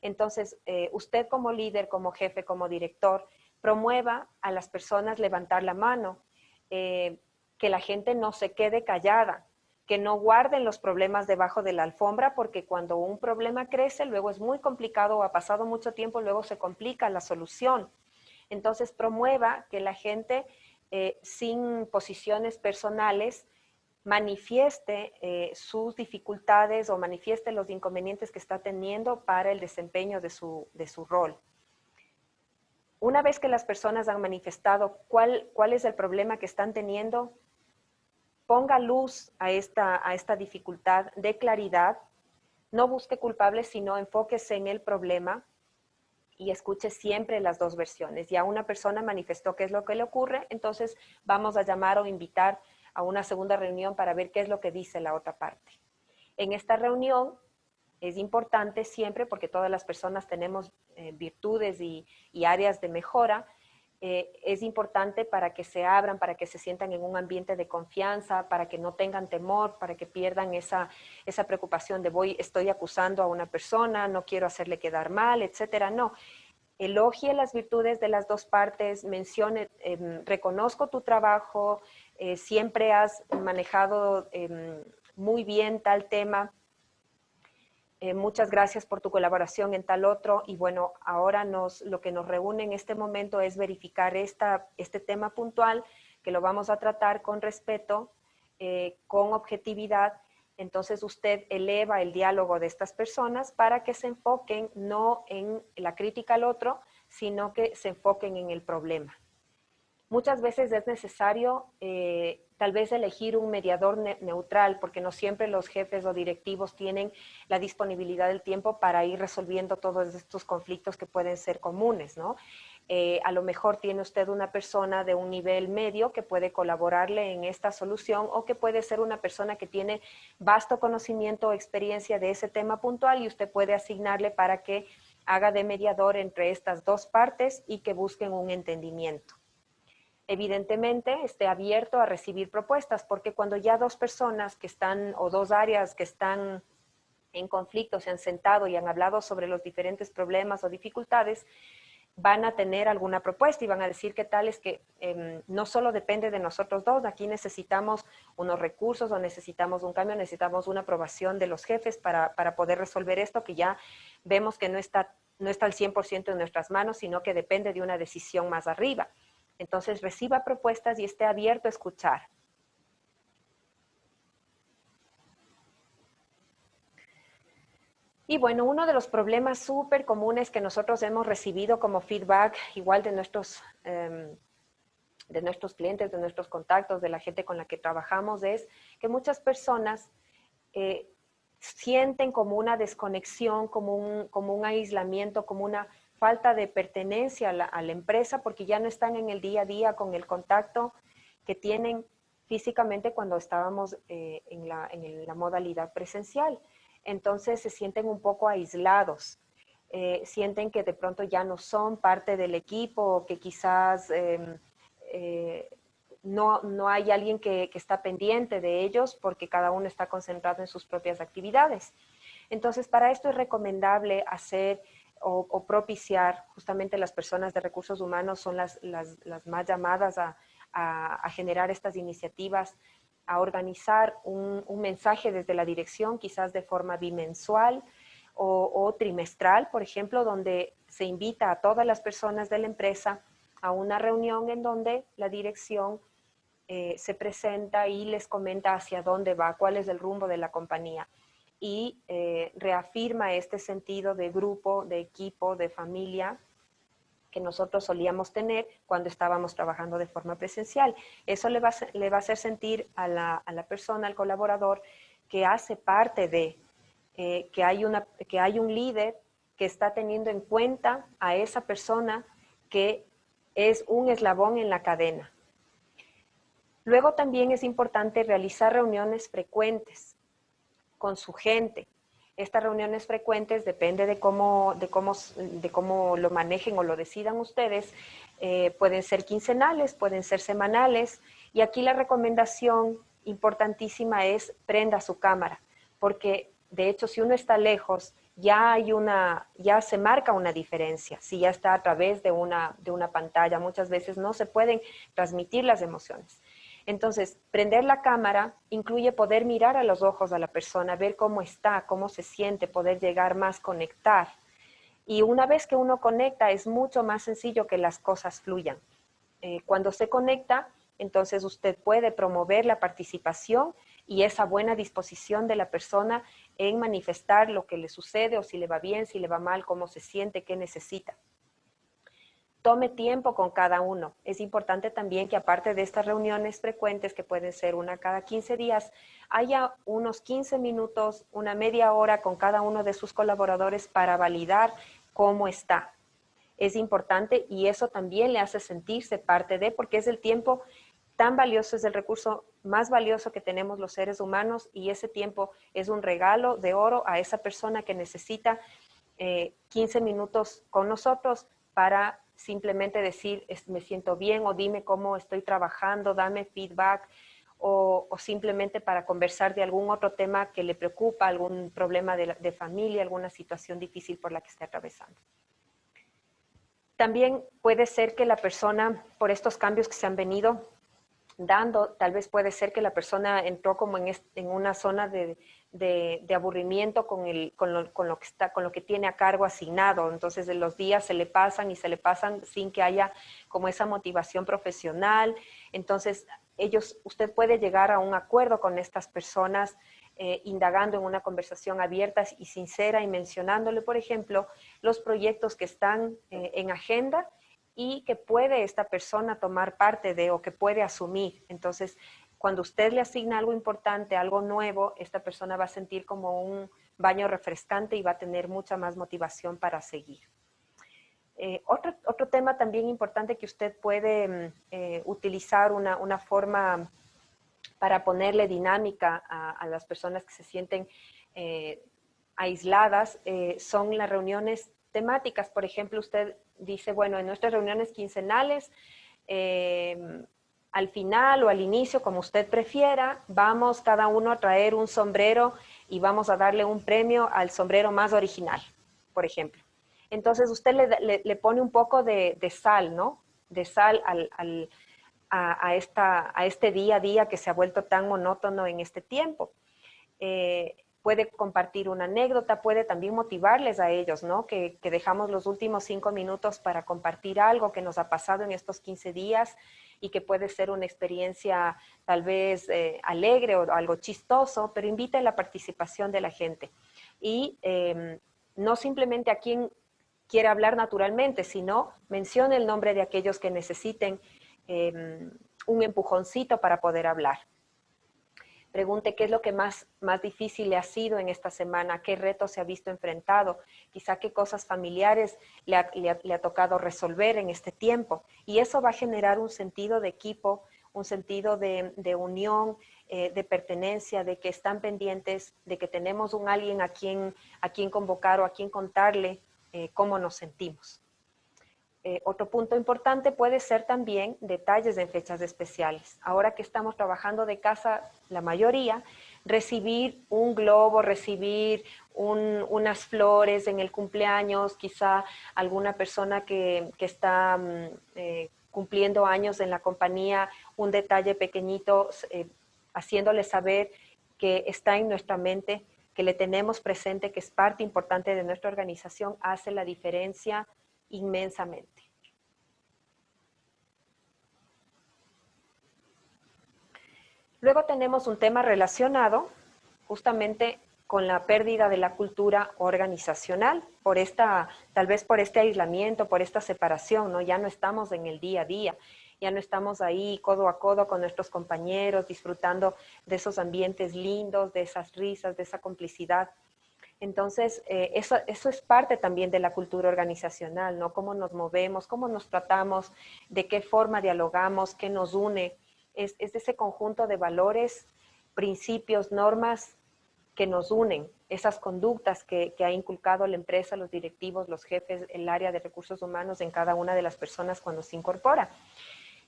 Entonces, usted como líder, como jefe, como director, promueva a las personas levantar la mano, que la gente no se quede callada, que no guarden los problemas debajo de la alfombra, porque cuando un problema crece, luego es muy complicado o ha pasado mucho tiempo, luego se complica la solución. Entonces, promueva que la gente, sin posiciones personales, manifieste sus dificultades o manifieste los inconvenientes que está teniendo para el desempeño de su rol. Una vez que las personas han manifestado cuál es el problema que están teniendo, ponga luz a esta dificultad, dé claridad, no busque culpables, sino enfóquese en el problema y escuche siempre las dos versiones. Ya una persona manifestó qué es lo que le ocurre, entonces vamos a llamar o invitar a una segunda reunión para ver qué es lo que dice la otra parte. En esta reunión es importante siempre, porque todas las personas tenemos virtudes y áreas de mejora, es importante para que se abran, para que se sientan en un ambiente de confianza, para que no tengan temor, para que pierdan esa preocupación de estoy acusando a una persona, no quiero hacerle quedar mal, etcétera. No, elogie las virtudes de las dos partes, mencione, reconozco tu trabajo, siempre has manejado muy bien tal tema, muchas gracias por tu colaboración en tal otro, y bueno, ahora lo que nos reúne en este momento es verificar este tema puntual, que lo vamos a tratar con respeto, con objetividad. Entonces usted eleva el diálogo de estas personas para que se enfoquen no en la crítica al otro, sino que se enfoquen en el problema. Muchas veces es necesario tal vez elegir un mediador neutral, porque no siempre los jefes o directivos tienen la disponibilidad del tiempo para ir resolviendo todos estos conflictos que pueden ser comunes, ¿no? A lo mejor tiene usted una persona de un nivel medio que puede colaborarle en esta solución, o que puede ser una persona que tiene vasto conocimiento o experiencia de ese tema puntual, y usted puede asignarle para que haga de mediador entre estas dos partes y que busquen un entendimiento. Evidentemente esté abierto a recibir propuestas, porque cuando ya dos personas que están, o dos áreas que están en conflicto, se han sentado y han hablado sobre los diferentes problemas o dificultades, van a tener alguna propuesta y van a decir qué tal es que no solo depende de nosotros dos, aquí necesitamos unos recursos o necesitamos un cambio, necesitamos una aprobación de los jefes para poder resolver esto, que ya vemos que no está al 100% en nuestras manos, sino que depende de una decisión más arriba. Entonces reciba propuestas y esté abierto a escuchar. Y bueno, uno de los problemas súper comunes que nosotros hemos recibido como feedback, igual de nuestros clientes, de nuestros contactos, de la gente con la que trabajamos, es que muchas personas sienten como una desconexión, como un aislamiento, como una falta de pertenencia a la empresa, porque ya no están en el día a día con el contacto que tienen físicamente cuando estábamos en la modalidad presencial. Entonces se sienten un poco aislados, sienten que de pronto ya no son parte del equipo, o que quizás no hay alguien que está pendiente de ellos, porque cada uno está concentrado en sus propias actividades. Entonces, para esto es recomendable hacer o propiciar, justamente las personas de recursos humanos son las más llamadas a generar estas iniciativas, a organizar un mensaje desde la dirección, quizás de forma bimensual o trimestral, por ejemplo, donde se invita a todas las personas de la empresa a una reunión en donde la dirección se presenta y les comenta hacia dónde va, cuál es el rumbo de la compañía, y reafirma este sentido de grupo, de equipo, de familia que nosotros solíamos tener cuando estábamos trabajando de forma presencial. Eso le va a hacer sentir a la persona, al colaborador, que hace parte de, que hay un líder que está teniendo en cuenta a esa persona, que es un eslabón en la cadena. Luego también es importante realizar reuniones frecuentes con su gente. Estas reuniones frecuentes, depende de cómo lo manejen o lo decidan ustedes, pueden ser quincenales, pueden ser semanales, y aquí la recomendación importantísima es prenda su cámara, porque de hecho si uno está lejos, ya se marca una diferencia. Si ya está a través de una pantalla, muchas veces no se pueden transmitir las emociones. Entonces, prender la cámara incluye poder mirar a los ojos a la persona, ver cómo está, cómo se siente, poder llegar más, conectar. Y una vez que uno conecta, es mucho más sencillo que las cosas fluyan. Cuando se conecta, entonces usted puede promover la participación y esa buena disposición de la persona en manifestar lo que le sucede, o si le va bien, si le va mal, cómo se siente, qué necesita. Tome tiempo con cada uno. Es importante también que, aparte de estas reuniones frecuentes, que pueden ser una cada 15 días, haya unos 15 minutos, una media hora con cada uno de sus colaboradores para validar cómo está. Es importante, y eso también le hace sentirse parte de, porque es el tiempo tan valioso, es el recurso más valioso que tenemos los seres humanos, y ese tiempo es un regalo de oro a esa persona que necesita 15 minutos con nosotros para simplemente decir, me siento bien, o dime cómo estoy trabajando, dame feedback, o simplemente para conversar de algún otro tema que le preocupa, algún problema de familia, alguna situación difícil por la que esté atravesando. También puede ser que la persona, por estos cambios que se han venido dando, tal vez puede ser que la persona entró como en una zona de aburrimiento con lo que tiene a cargo asignado. Entonces los días se le pasan y se le pasan sin que haya como esa motivación profesional. Entonces usted puede llegar a un acuerdo con estas personas, indagando en una conversación abierta y sincera, y mencionándole, por ejemplo, los proyectos que están en agenda y que puede esta persona tomar parte de, o que puede asumir. Entonces, cuando usted le asigna algo importante, algo nuevo, esta persona va a sentir como un baño refrescante y va a tener mucha más motivación para seguir. Otro tema también importante que usted puede utilizar una forma para ponerle dinámica a las personas que se sienten aisladas, son las reuniones temáticas. Por ejemplo, usted dice, bueno, en nuestras reuniones quincenales, al final o al inicio, como usted prefiera, vamos cada uno a traer un sombrero y vamos a darle un premio al sombrero más original, por ejemplo. Entonces usted le pone un poco de sal, ¿no? De sal a este día a día que se ha vuelto tan monótono en este tiempo. Puede compartir una anécdota, puede también motivarles a ellos, ¿no? Que dejamos los últimos 5 minutos para compartir algo que nos ha pasado en estos 15 días y que puede ser una experiencia tal vez alegre o algo chistoso, pero invita a la participación de la gente. Y no simplemente a quien quiere hablar naturalmente, sino mencione el nombre de aquellos que necesiten un empujoncito para poder hablar. Pregunte qué es lo que más difícil le ha sido en esta semana, qué retos se ha visto enfrentado, quizá qué cosas familiares le ha tocado resolver en este tiempo. Y eso va a generar un sentido de equipo, un sentido de unión, de pertenencia, de que están pendientes, de que tenemos un alguien a quien convocar o a quien contarle cómo nos sentimos. Otro punto importante puede ser también detalles en fechas especiales. Ahora que estamos trabajando de casa, la mayoría, recibir un globo, recibir unas flores en el cumpleaños, quizá alguna persona que está cumpliendo años en la compañía, un detalle pequeñito, haciéndole saber que está en nuestra mente, que le tenemos presente, que es parte importante de nuestra organización, hace la diferencia inmensamente. Luego tenemos un tema relacionado justamente con la pérdida de la cultura organizacional, tal vez por este aislamiento, por esta separación, ¿no? Ya no estamos en el día a día, ya no estamos ahí codo a codo con nuestros compañeros, disfrutando de esos ambientes lindos, de esas risas, de esa complicidad. Entonces, eso es parte también de la cultura organizacional, ¿no? Cómo nos movemos, cómo nos tratamos, de qué forma dialogamos, qué nos une. Es ese conjunto de valores, principios, normas que nos unen, esas conductas que ha inculcado la empresa, los directivos, los jefes, el área de recursos humanos en cada una de las personas cuando se incorpora.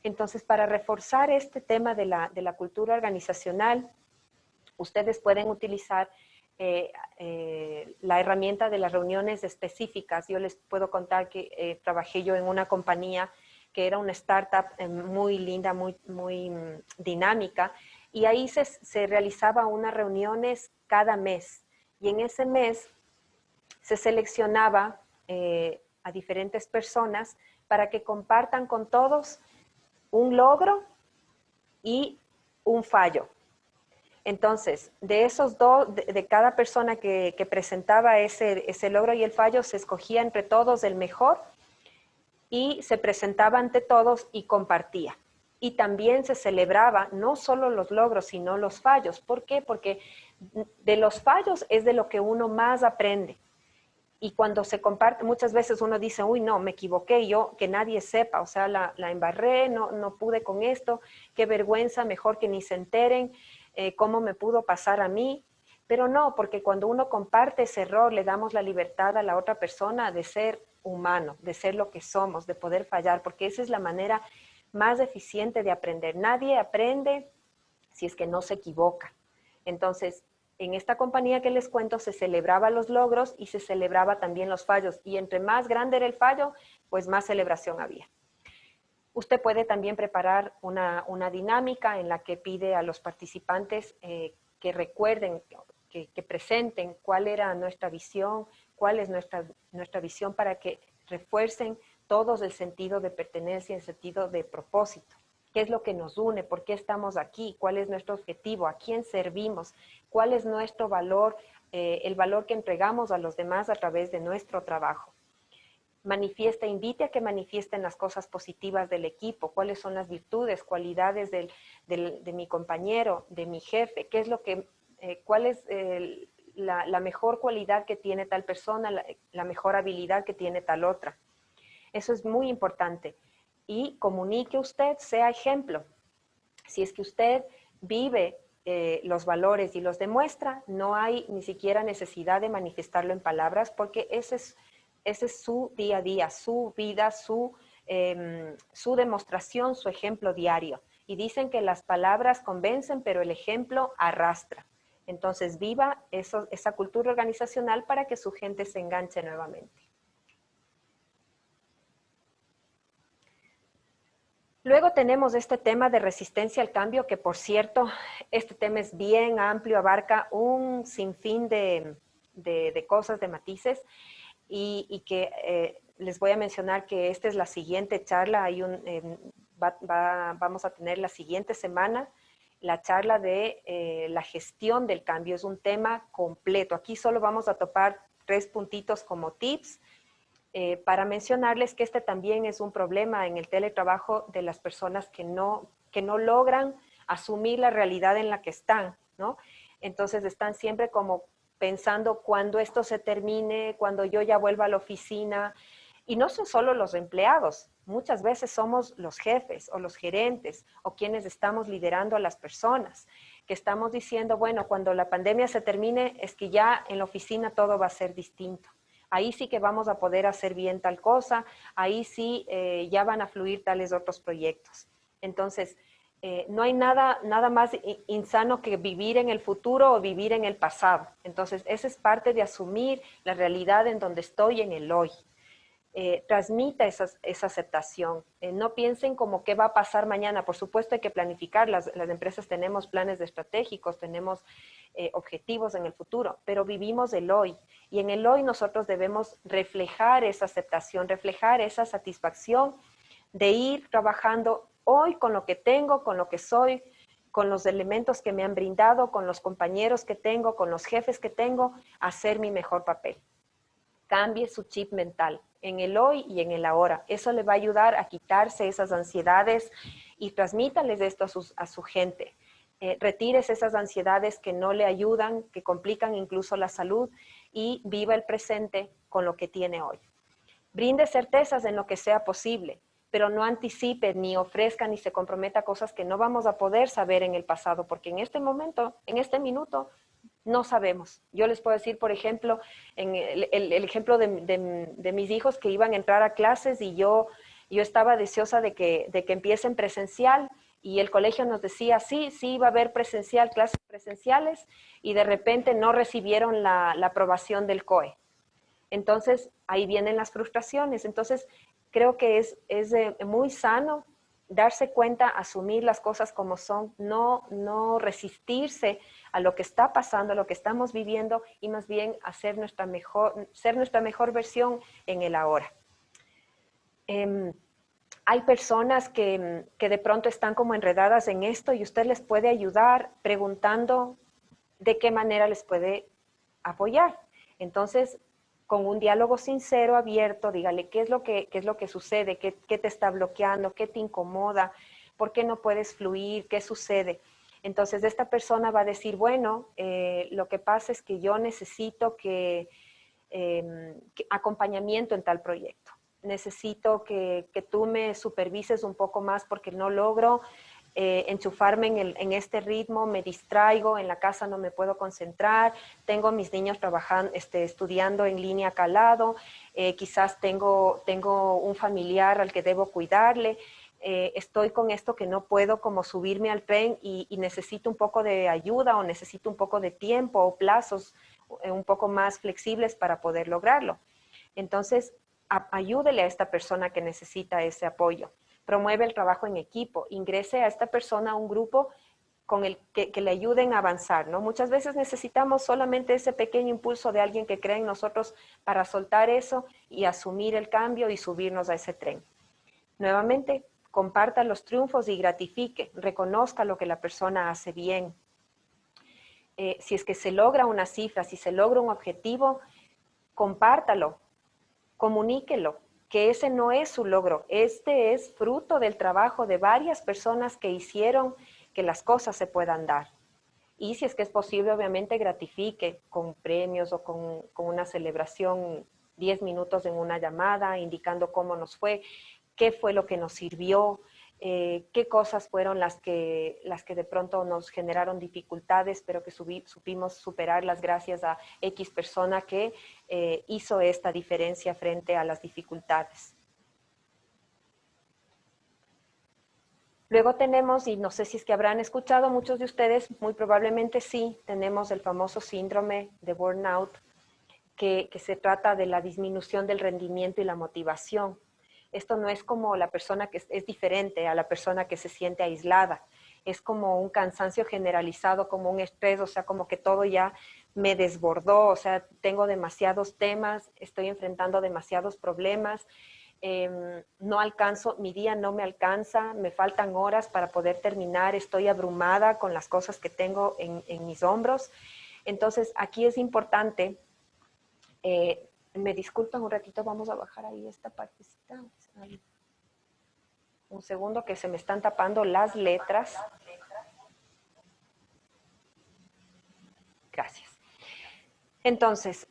Entonces, para reforzar este tema de la cultura organizacional, ustedes pueden utilizar la herramienta de las reuniones específicas. Yo les puedo contar que trabajé yo en una compañía que era una startup muy linda, muy dinámica, y ahí se realizaba unas reuniones cada mes, y en ese mes se seleccionaba a diferentes personas para que compartan con todos un logro y un fallo. Entonces, de esos dos, de cada persona que presentaba ese logro y el fallo, se escogía entre todos el mejor y se presentaba ante todos y compartía. Y también se celebraba no solo los logros, sino los fallos. ¿Por qué? Porque de los fallos es de lo que uno más aprende. Y cuando se comparte, muchas veces uno dice, uy, no, me equivoqué, yo, que nadie sepa, o sea, la embarré, no pude con esto, qué vergüenza, mejor que ni se enteren, cómo me pudo pasar a mí. Pero no, porque cuando uno comparte ese error, le damos la libertad a la otra persona de ser humano, de ser lo que somos, de poder fallar, porque esa es la manera más eficiente de aprender. Nadie aprende si es que no se equivoca. Entonces, en esta compañía que les cuento se celebraba los logros y se celebraba también los fallos. Y entre más grande era el fallo, pues más celebración había. Usted puede también preparar una dinámica en la que pide a los participantes que recuerden, que presenten cuál era nuestra visión, cuál es nuestra visión para que refuercen todos el sentido de pertenencia, el sentido de propósito. ¿Qué es lo que nos une? ¿Por qué estamos aquí? ¿Cuál es nuestro objetivo? ¿A quién servimos? ¿Cuál es nuestro valor? El valor que entregamos a los demás a través de nuestro trabajo. Manifiesta, invite a que manifiesten las cosas positivas del equipo, cuáles son las virtudes, cualidades de mi compañero, de mi jefe, qué es lo que, cuál es la mejor cualidad que tiene tal persona, la mejor habilidad que tiene tal otra. Eso es muy importante. Y comunique usted, sea ejemplo. Si es que usted vive los valores y los demuestra, no hay ni siquiera necesidad de manifestarlo en palabras, porque ese es su día a día, su vida, su demostración, su ejemplo diario. Y dicen que las palabras convencen, pero el ejemplo arrastra. Entonces, viva esa cultura organizacional para que su gente se enganche nuevamente. Luego tenemos este tema de resistencia al cambio, que por cierto, este tema es bien amplio, abarca un sinfín de cosas, de matices, y que les voy a mencionar que esta es la siguiente charla, vamos a tener la siguiente semana, la charla de la gestión del cambio. Es un tema completo. Aquí solo vamos a topar 3 puntitos como tips, para mencionarles que este también es un problema en el teletrabajo de las personas que no logran asumir la realidad en la que están, ¿no? Entonces están siempre como pensando cuando esto se termine, cuando yo ya vuelva a la oficina. Y no son solo los empleados, muchas veces somos los jefes o los gerentes o quienes estamos liderando a las personas, que estamos diciendo, bueno, cuando la pandemia se termine es que ya en la oficina todo va a ser distinto. Ahí sí que vamos a poder hacer bien tal cosa, ahí sí ya van a fluir tales otros proyectos. Entonces, no hay nada más insano que vivir en el futuro o vivir en el pasado. Entonces, esa es parte de asumir la realidad en donde estoy en el hoy. Transmita esa aceptación. No piensen como qué va a pasar mañana. Por supuesto hay que planificar, las empresas tenemos planes estratégicos, tenemos objetivos en el futuro, pero vivimos el hoy. Y en el hoy nosotros debemos reflejar esa aceptación, reflejar esa satisfacción de ir trabajando hoy con lo que tengo, con lo que soy, con los elementos que me han brindado, con los compañeros que tengo, con los jefes que tengo, hacer mi mejor papel. Cambie su chip mental en el hoy y en el ahora. Eso le va a ayudar a quitarse esas ansiedades y transmítales esto a su gente. Retires esas ansiedades que no le ayudan, que complican incluso la salud, y viva el presente con lo que tiene hoy. Brinde certezas en lo que sea posible, pero no anticipe, ni ofrezca, ni se comprometa a cosas que no vamos a poder saber en el pasado, porque en este momento, en este minuto, no sabemos. Yo les puedo decir, por ejemplo, en el ejemplo de mis hijos que iban a entrar a clases, y yo estaba deseosa de que empiecen presencial, y el colegio nos decía, sí, va a haber presencial, clases presenciales, y de repente no recibieron la aprobación del COE. Entonces, ahí vienen las frustraciones. Entonces, creo que es muy sano darse cuenta, asumir las cosas como son, no resistirse a lo que está pasando, a lo que estamos viviendo, y más bien ser nuestra mejor versión en el ahora. Hay personas que de pronto están como enredadas en esto, y usted les puede ayudar preguntando de qué manera les puede apoyar. Entonces, con un diálogo sincero, abierto, dígale qué es lo que sucede, qué te está bloqueando, qué te incomoda, por qué no puedes fluir, qué sucede. Entonces, esta persona va a decir, bueno, lo que pasa es que yo necesito que acompañamiento en tal proyecto. Necesito que tú me supervises un poco más porque no logro enchufarme en este ritmo, me distraigo, en la casa no me puedo concentrar, tengo a mis niños trabajando, estudiando en línea acá al lado, quizás tengo un familiar al que debo cuidarle, estoy con esto que no puedo como subirme al tren y necesito un poco de ayuda o necesito un poco de tiempo o plazos un poco más flexibles para poder lograrlo. Entonces, ayúdele a esta persona que necesita ese apoyo. Promueve el trabajo en equipo, ingrese a esta persona a un grupo con el que le ayuden a avanzar, ¿no? Muchas veces necesitamos solamente ese pequeño impulso de alguien que cree en nosotros para soltar eso y asumir el cambio y subirnos a ese tren. Nuevamente, comparta los triunfos y gratifique, reconozca lo que la persona hace bien. Si es que se logra una cifra, si se logra un objetivo, compártalo, comuníquelo, que ese no es su logro, este es fruto del trabajo de varias personas que hicieron que las cosas se puedan dar. Y si es que es posible, obviamente gratifique con premios o con una celebración, 10 minutos en una llamada, indicando cómo nos fue, qué fue lo que nos sirvió, qué cosas fueron las que de pronto nos generaron dificultades, pero que supimos superarlas gracias a X persona que hizo esta diferencia frente a las dificultades. Luego tenemos, y no sé si es que habrán escuchado muchos de ustedes, muy probablemente sí, tenemos el famoso síndrome de burnout, que se trata de la disminución del rendimiento y la motivación. Esto no es como la persona que es diferente a la persona que se siente aislada. Es como un cansancio generalizado, como un estrés, o sea, como que todo ya me desbordó, o sea, tengo demasiados temas, estoy enfrentando demasiados problemas, no alcanzo, mi día no me alcanza, me faltan horas para poder terminar, estoy abrumada con las cosas que tengo en mis hombros. Entonces, aquí es importante, me disculpan un ratito, vamos a bajar ahí esta partecita. Un segundo que se me están tapando las letras. Gracias. Entonces,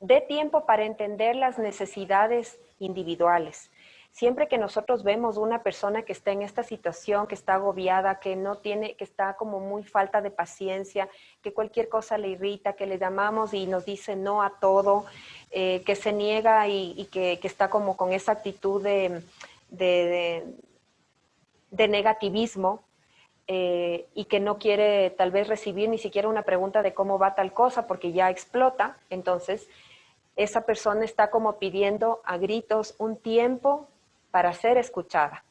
dé tiempo para entender las necesidades individuales. Siempre que nosotros vemos una persona que está en esta situación, que está agobiada, que no tiene, que está como muy falta de paciencia, que cualquier cosa le irrita, que le llamamos y nos dice no a todo, que se niega y que está como con esa actitud de negativismo, y que no quiere tal vez recibir ni siquiera una pregunta de cómo va tal cosa porque ya explota, entonces esa persona está como pidiendo a gritos un tiempo para ser escuchada.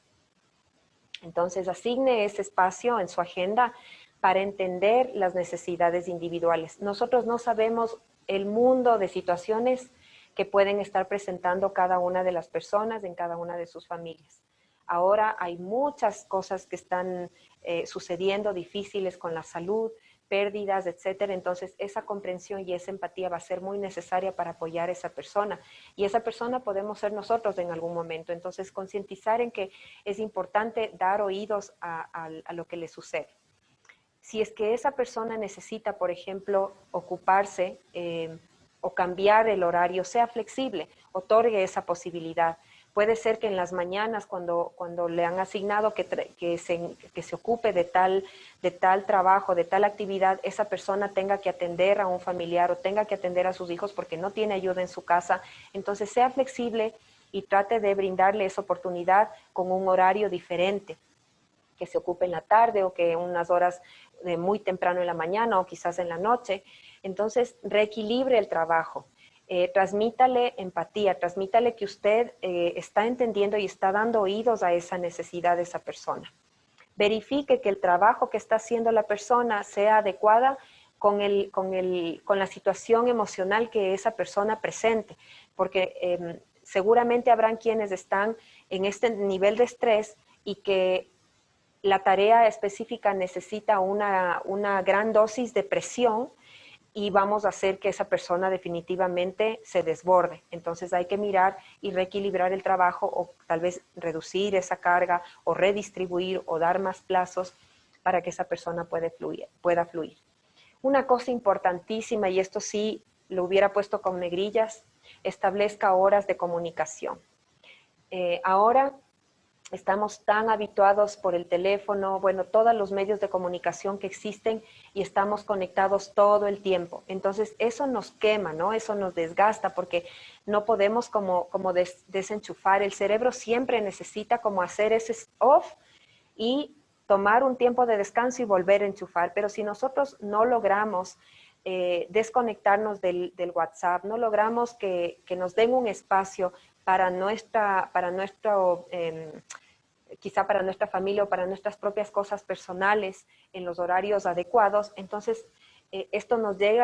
Entonces asigne ese espacio en su agenda para entender las necesidades individuales. Nosotros no sabemos el mundo de situaciones que pueden estar presentando cada una de las personas en cada una de sus familias. Ahora hay muchas cosas que están sucediendo difíciles con la salud, pérdidas, etcétera. Entonces, esa comprensión y esa empatía va a ser muy necesaria para apoyar a esa persona. Y esa persona podemos ser nosotros en algún momento. Entonces, concientizar en que es importante dar oídos a lo que le sucede. Si es que esa persona necesita, por ejemplo, ocuparse o cambiar el horario, sea flexible, otorgue esa posibilidad. Puede ser que en las mañanas, cuando le han asignado que se ocupe de tal trabajo, de tal actividad, esa persona tenga que atender a un familiar o tenga que atender a sus hijos porque no tiene ayuda en su casa. Entonces, sea flexible y trate de brindarle esa oportunidad con un horario diferente, que se ocupe en la tarde o que unas horas muy temprano en la mañana o quizás en la noche. Entonces, reequilibre el trabajo. Transmítale empatía, transmítale que usted está entendiendo y está dando oídos a esa necesidad de esa persona. Verifique que el trabajo que está haciendo la persona sea adecuada con la situación emocional que esa persona presente, porque seguramente habrán quienes están en este nivel de estrés y que la tarea específica necesita una gran dosis de presión y vamos a hacer que esa persona definitivamente se desborde. Entonces hay que mirar y reequilibrar el trabajo o tal vez reducir esa carga o redistribuir o dar más plazos para que esa persona pueda fluir. Una cosa importantísima, y esto sí lo hubiera puesto con negrillas, establezca horas de comunicación. Ahora estamos tan habituados por el teléfono, bueno, todos los medios de comunicación que existen y estamos conectados todo el tiempo. Entonces, eso nos quema, ¿no? Eso nos desgasta porque no podemos como desenchufar. El cerebro siempre necesita como hacer ese off y tomar un tiempo de descanso y volver a enchufar. Pero si nosotros no logramos desconectarnos del WhatsApp, no logramos que nos den un espacio para quizá para nuestra familia o para nuestras propias cosas personales en los horarios adecuados, entonces esto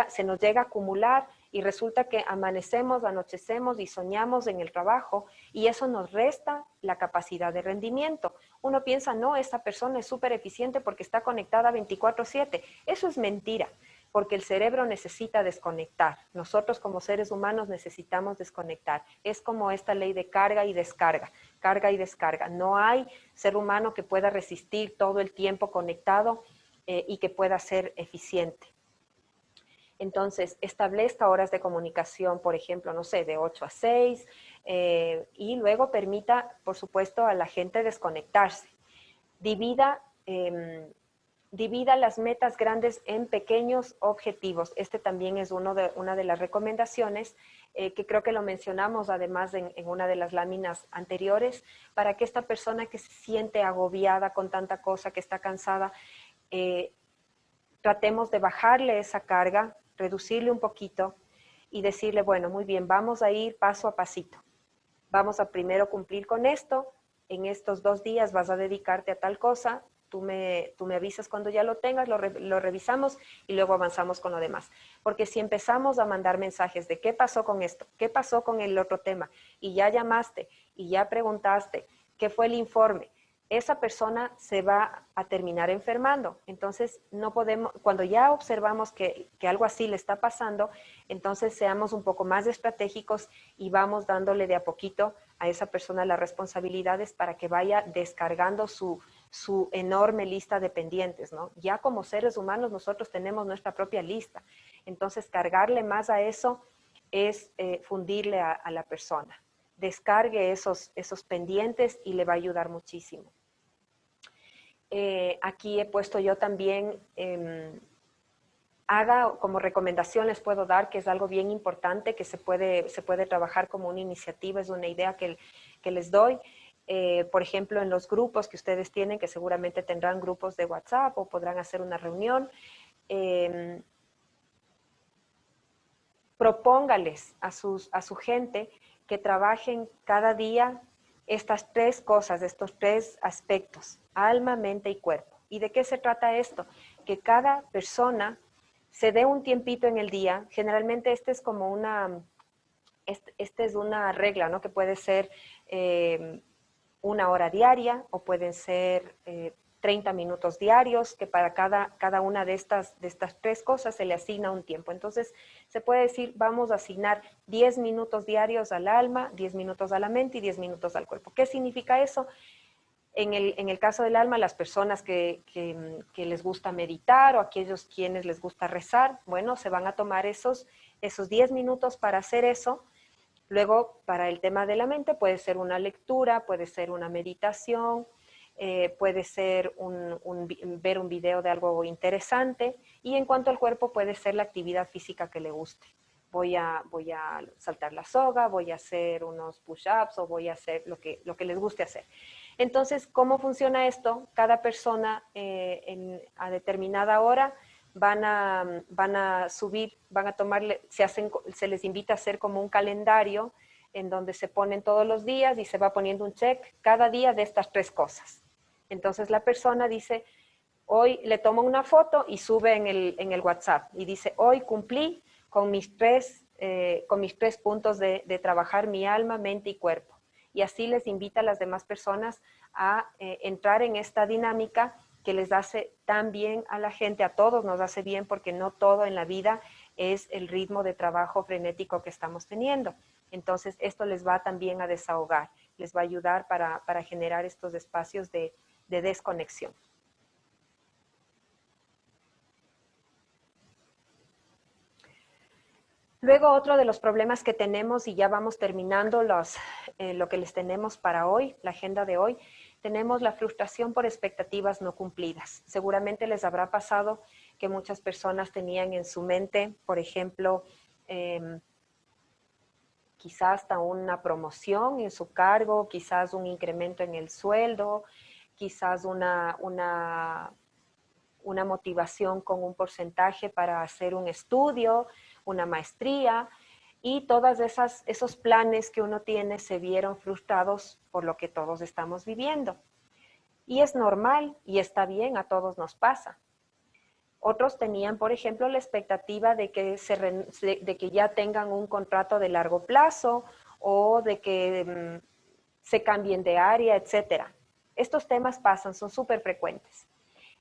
se nos llega a acumular y resulta que amanecemos, anochecemos y soñamos en el trabajo y eso nos resta la capacidad de rendimiento. Uno piensa, no, esta persona es súper eficiente porque está conectada 24/7. Eso es mentira, porque el cerebro necesita desconectar. Nosotros como seres humanos necesitamos desconectar. Es como esta ley de carga y descarga, carga y descarga. No hay ser humano que pueda resistir todo el tiempo conectado y que pueda ser eficiente. Entonces, establezca horas de comunicación, por ejemplo, no sé, de 8 a 6, y luego permita, por supuesto, a la gente desconectarse. Divida las metas grandes en pequeños objetivos. Este también es una de las recomendaciones que creo que lo mencionamos además en una de las láminas anteriores, para que esta persona que se siente agobiada con tanta cosa, que está cansada, tratemos de bajarle esa carga, reducirle un poquito y decirle, bueno, muy bien, vamos a ir paso a pasito. Vamos a primero cumplir con esto, en estos 2 días vas a dedicarte a tal cosa, tú me avisas cuando ya lo tengas, lo revisamos y luego avanzamos con lo demás. Porque si empezamos a mandar mensajes de qué pasó con esto, qué pasó con el otro tema, y ya llamaste y ya preguntaste qué fue el informe, esa persona se va a terminar enfermando. Entonces, no podemos, cuando ya observamos que algo así le está pasando, entonces seamos un poco más estratégicos y vamos dándole de a poquito a esa persona las responsabilidades para que vaya descargando su enorme lista de pendientes, ¿no? Ya como seres humanos nosotros tenemos nuestra propia lista. Entonces, cargarle más a eso es fundirle a la persona. Descargue esos pendientes y le va a ayudar muchísimo. Aquí he puesto yo también, haga como recomendación, les puedo dar que es algo bien importante que se puede trabajar como una iniciativa, es una idea que les doy. Por ejemplo, en los grupos que ustedes tienen, que seguramente tendrán grupos de WhatsApp o podrán hacer una reunión, propóngales a su gente que trabajen cada día estas 3 cosas, estos 3 aspectos, alma, mente y cuerpo. ¿Y de qué se trata esto? Que cada persona se dé un tiempito en el día. Generalmente esta es una regla, ¿no? Que puede ser 1 hora diaria o pueden ser 30 minutos diarios, que para cada una de estas 3 cosas se le asigna un tiempo. Entonces, se puede decir, vamos a asignar 10 minutos diarios al alma, 10 minutos a la mente y 10 minutos al cuerpo. ¿Qué significa eso? En el caso del alma, las personas que les gusta meditar o aquellos quienes les gusta rezar, bueno, se van a tomar esos 10 minutos para hacer eso. Luego, para el tema de la mente, puede ser una lectura, puede ser una meditación, puede ser ver un video de algo interesante, y en cuanto al cuerpo, puede ser la actividad física que le guste. Voy a saltar la soga, voy a hacer unos push-ups o voy a hacer lo que les guste hacer. Entonces, ¿cómo funciona esto? Cada persona a determinada hora van a subir, van a tomarle, se les invita a hacer como un calendario en donde se ponen todos los días y se va poniendo un check cada día de estas 3 cosas. Entonces la persona dice, hoy le toma una foto y sube en el WhatsApp y dice, hoy cumplí con mis 3 puntos de trabajar mi alma, mente y cuerpo. Y así les invita a las demás personas a entrar en esta dinámica que les hace tan bien a la gente, a todos nos hace bien, porque no todo en la vida es el ritmo de trabajo frenético que estamos teniendo. Entonces, esto les va también a desahogar, les va a ayudar para generar estos espacios de desconexión. Luego, otro de los problemas que tenemos, y ya vamos terminando lo que les tenemos para hoy, la agenda de hoy, tenemos la frustración por expectativas no cumplidas. Seguramente les habrá pasado que muchas personas tenían en su mente, por ejemplo, quizás hasta una promoción en su cargo, quizás un incremento en el sueldo, quizás una motivación con un porcentaje para hacer un estudio, una maestría, y todos esos planes que uno tiene se vieron frustrados por lo que todos estamos viviendo. Y es normal y está bien, a todos nos pasa. Otros tenían, por ejemplo, la expectativa de que ya tengan un contrato de largo plazo o de que se cambien de área, etc. Estos temas pasan, son súper frecuentes.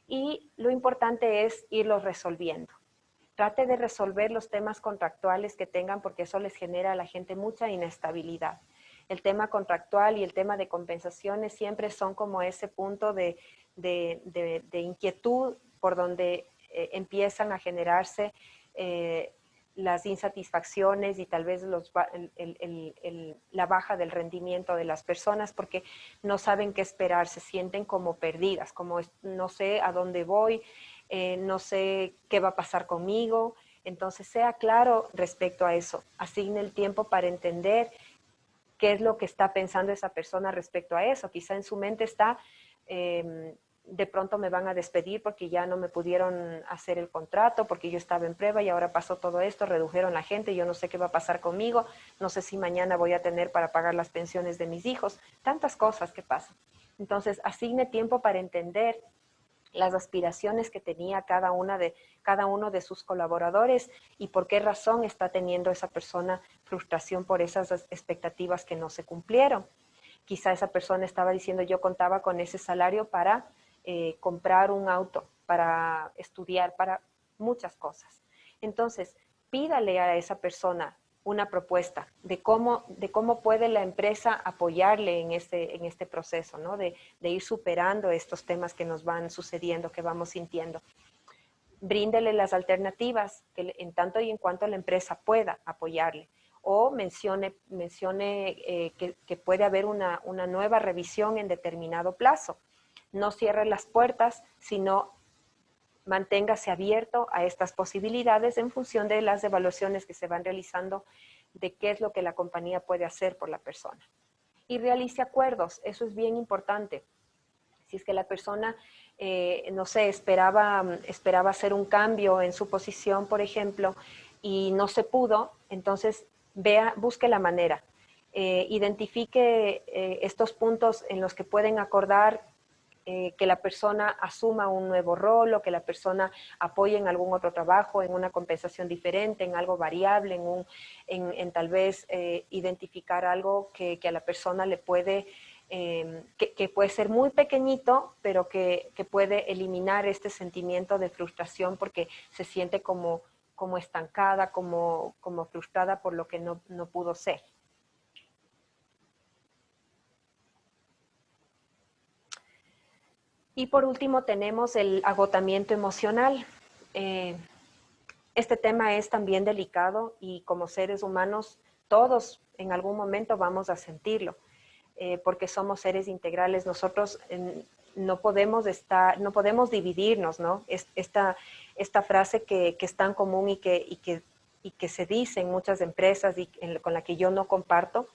Y lo importante es irlos resolviendo. Trate de resolver los temas contractuales que tengan porque eso les genera a la gente mucha inestabilidad. El tema contractual y el tema de compensaciones siempre son como ese punto de inquietud por donde empiezan a generarse las insatisfacciones y tal vez la baja del rendimiento de las personas porque no saben qué esperar, se sienten como perdidas, como no sé a dónde voy, no sé qué va a pasar conmigo. Entonces sea claro respecto a eso, asigne el tiempo para entender qué es lo que está pensando esa persona respecto a eso. Quizá en su mente está, de pronto me van a despedir porque ya no me pudieron hacer el contrato, porque yo estaba en prueba y ahora pasó todo esto, redujeron la gente, yo no sé qué va a pasar conmigo, no sé si mañana voy a tener para pagar las pensiones de mis hijos, tantas cosas que pasan. Entonces, asigne tiempo para entender las aspiraciones que tenía cada uno de sus colaboradores y por qué razón está teniendo esa persona frustración por esas expectativas que no se cumplieron. Quizá esa persona estaba diciendo yo contaba con ese salario para comprar un auto, para estudiar, para muchas cosas. Entonces, pídale a esa persona una propuesta de cómo puede la empresa apoyarle en este proceso, ¿no? De ir superando estos temas que nos van sucediendo, que vamos sintiendo. Bríndele las alternativas en tanto y en cuanto la empresa pueda apoyarle. O mencione que puede haber una nueva revisión en determinado plazo. No cierre las puertas, sino manténgase abierto a estas posibilidades en función de las evaluaciones que se van realizando de qué es lo que la compañía puede hacer por la persona. Y realice acuerdos, eso es bien importante. Si es que la persona, no sé, esperaba hacer un cambio en su posición, por ejemplo, y no se pudo, entonces busque la manera. Identifique estos puntos en los que pueden acordar que la persona asuma un nuevo rol o que la persona apoye en algún otro trabajo, en una compensación diferente, en algo variable, en tal vez identificar algo que a la persona le puede, que puede ser muy pequeñito, pero que puede eliminar este sentimiento de frustración porque se siente como estancada, como frustrada por lo que no pudo ser. Y por último tenemos el agotamiento emocional. Este tema es también delicado y como seres humanos todos en algún momento vamos a sentirlo, porque somos seres integrales. Nosotros no podemos dividirnos, ¿no? Esta frase que es tan común y que se dice en muchas empresas y con la que yo no comparto,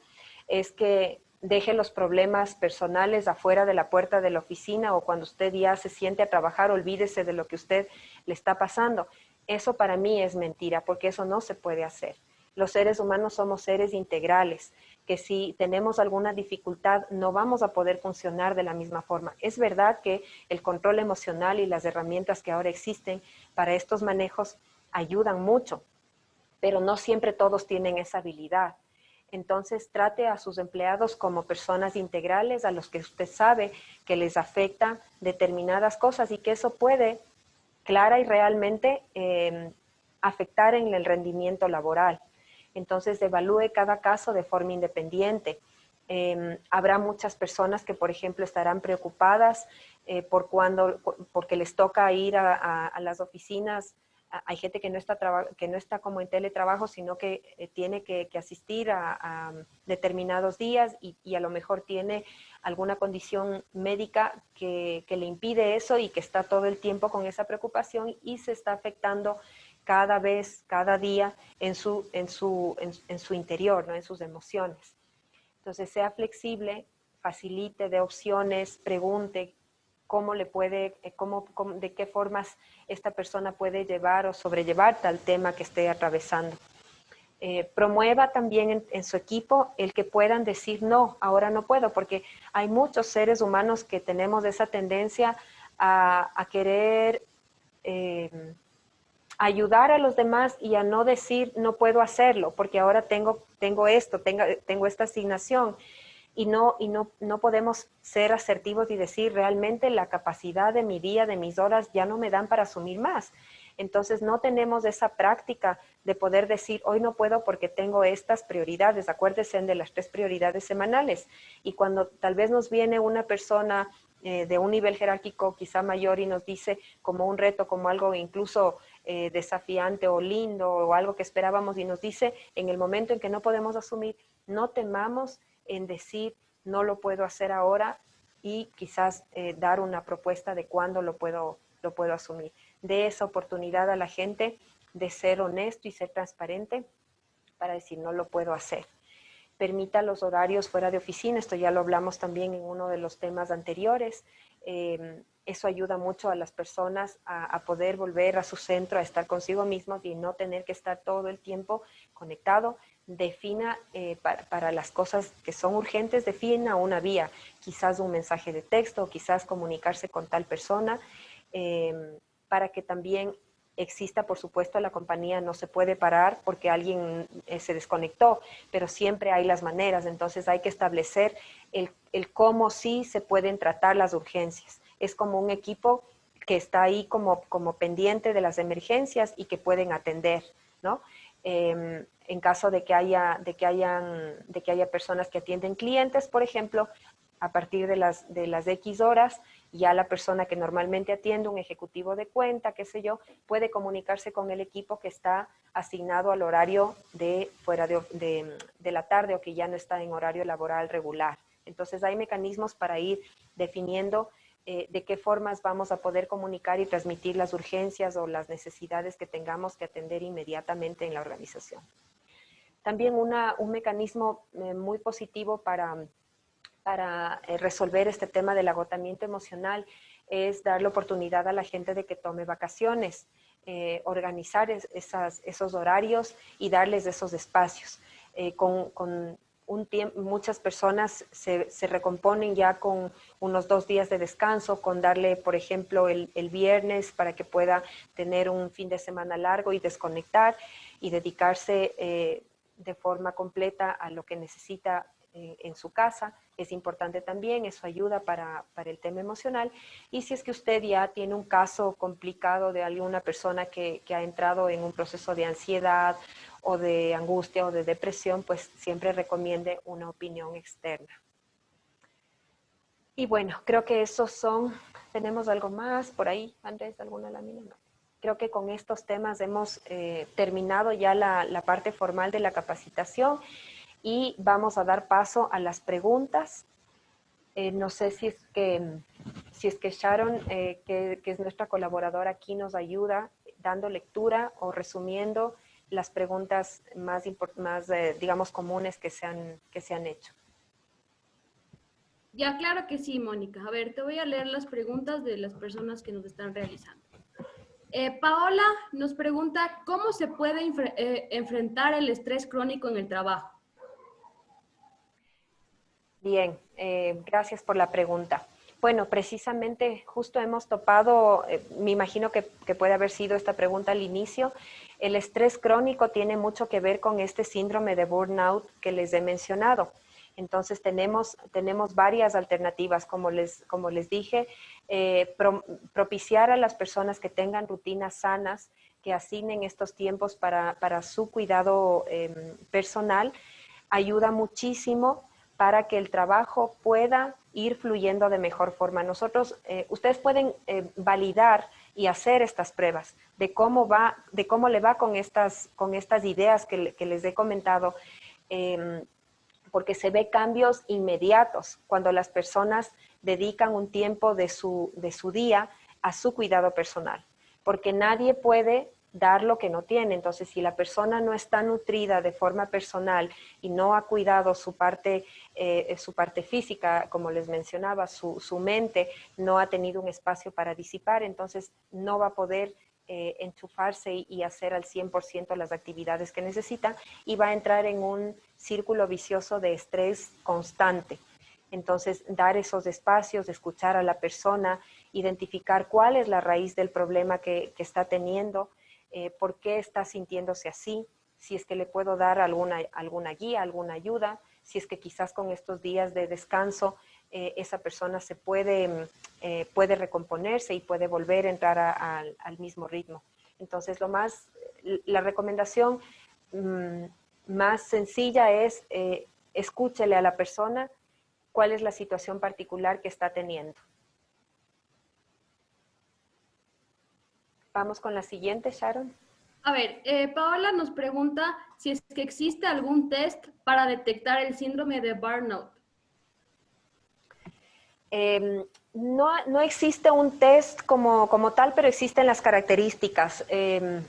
es que deje los problemas personales afuera de la puerta de la oficina o cuando usted ya se siente a trabajar, olvídese de lo que usted le está pasando. Eso para mí es mentira, porque eso no se puede hacer. Los seres humanos somos seres integrales, que si tenemos alguna dificultad no vamos a poder funcionar de la misma forma. Es verdad que el control emocional y las herramientas que ahora existen para estos manejos ayudan mucho, pero no siempre todos tienen esa habilidad. Entonces trate a sus empleados como personas integrales a los que usted sabe que les afecta determinadas cosas y que eso puede clara y realmente afectar en el rendimiento laboral. Entonces evalúe cada caso de forma independiente. Habrá muchas personas que, por ejemplo, estarán preocupadas porque les toca ir a las oficinas Hay gente que no está como en teletrabajo, sino que tiene que asistir a determinados días y a lo mejor tiene alguna condición médica que le impide eso y que está todo el tiempo con esa preocupación y se está afectando cada vez, cada día en su interior, ¿no? En sus emociones. Entonces, sea flexible, facilite, dé opciones, pregunte cómo le puede, de qué formas esta persona puede llevar o sobrellevar tal tema que esté atravesando. Promueva también en su equipo el que puedan decir no, ahora no puedo, porque hay muchos seres humanos que tenemos esa tendencia a querer ayudar a los demás y a no decir no puedo hacerlo, porque ahora tengo esto, tengo esta asignación. Y no podemos ser asertivos y decir realmente la capacidad de mi día, de mis horas ya no me dan para asumir más. Entonces no tenemos esa práctica de poder decir hoy no puedo porque tengo estas prioridades. Acuérdense de las 3 prioridades semanales. Y cuando tal vez nos viene una persona de un nivel jerárquico quizá mayor y nos dice como un reto, como algo incluso desafiante o lindo o algo que esperábamos y nos dice en el momento en que no podemos asumir, no temamos en decir no lo puedo hacer ahora y quizás dar una propuesta de cuándo lo puedo asumir. De esa oportunidad a la gente de ser honesto y ser transparente para decir no lo puedo hacer. Permita los horarios fuera de oficina, esto ya lo hablamos también en uno de los temas anteriores. Eso ayuda mucho a las personas a poder volver a su centro, a estar consigo mismos y no tener que estar todo el tiempo conectado. Defina para las cosas que son urgentes, defina una vía, quizás un mensaje de texto, quizás comunicarse con tal persona, para que también exista, por supuesto, la compañía no se puede parar porque alguien se desconectó, pero siempre hay las maneras, entonces hay que establecer el cómo sí se pueden tratar las urgencias. Es como un equipo que está ahí como pendiente de las emergencias y que pueden atender, ¿no? En caso de que haya personas que atienden clientes, por ejemplo, a partir de las X horas, ya la persona que normalmente atiende, un ejecutivo de cuenta, qué sé yo, puede comunicarse con el equipo que está asignado al horario de fuera de la tarde o que ya no está en horario laboral regular. Entonces hay mecanismos para ir definiendo de qué formas vamos a poder comunicar y transmitir las urgencias o las necesidades que tengamos que atender inmediatamente en la organización. También un mecanismo muy positivo para resolver este tema del agotamiento emocional es dar la oportunidad a la gente de que tome vacaciones, organizar esos horarios y darles esos espacios. Con un tiempo, muchas personas se recomponen ya con unos 2 días de descanso, con darle, por ejemplo, el viernes para que pueda tener un fin de semana largo y desconectar y dedicarse de forma completa a lo que necesita en su casa. Es importante también, eso ayuda para el tema emocional. Y si es que usted ya tiene un caso complicado de alguna persona que ha entrado en un proceso de ansiedad o de angustia o de depresión, pues siempre recomiende una opinión externa. Y bueno, creo que esos son, ¿tenemos algo más por ahí, Andrés, alguna lámina? No. Creo que con estos temas hemos terminado ya la parte formal de la capacitación y vamos a dar paso a las preguntas. No sé si es que Sharon, que es nuestra colaboradora aquí, nos ayuda dando lectura o resumiendo las preguntas más digamos, comunes que se han hecho. Ya, claro que sí, Mónica. A ver, te voy a leer las preguntas de las personas que nos están realizando. Paola nos pregunta, ¿cómo se puede enfrentar el estrés crónico en el trabajo? Bien, gracias por la pregunta. Bueno, precisamente justo hemos topado, me imagino que puede haber sido esta pregunta al inicio, el estrés crónico tiene mucho que ver con este síndrome de burnout que les he mencionado. Entonces tenemos varias alternativas, como les dije, propiciar a las personas que tengan rutinas sanas, que asignen estos tiempos para su cuidado personal, ayuda muchísimo para que el trabajo pueda ir fluyendo de mejor forma. Ustedes pueden validar y hacer estas pruebas de cómo le va con estas ideas que les he comentado, porque se ve cambios inmediatos cuando las personas dedican un tiempo de su día a su cuidado personal, porque nadie puede dar lo que no tiene. Entonces, si la persona no está nutrida de forma personal y no ha cuidado su parte física, como les mencionaba, su mente no ha tenido un espacio para disipar, entonces no va a poder enchufarse y hacer al 100% las actividades que necesita, y va a entrar en un círculo vicioso de estrés constante. Entonces, dar esos espacios, escuchar a la persona, identificar cuál es la raíz del problema que está teniendo, por qué está sintiéndose así, si es que le puedo dar alguna guía, alguna ayuda, si es que quizás con estos días de descanso esa persona puede recomponerse y puede volver a entrar al mismo ritmo. Entonces, la recomendación más sencilla es escúchele a la persona cuál es la situación particular que está teniendo. Vamos con la siguiente, Sharon. A ver, Paola nos pregunta si es que existe algún test para detectar el síndrome de burnout. No existe un test como tal, pero existen las características. En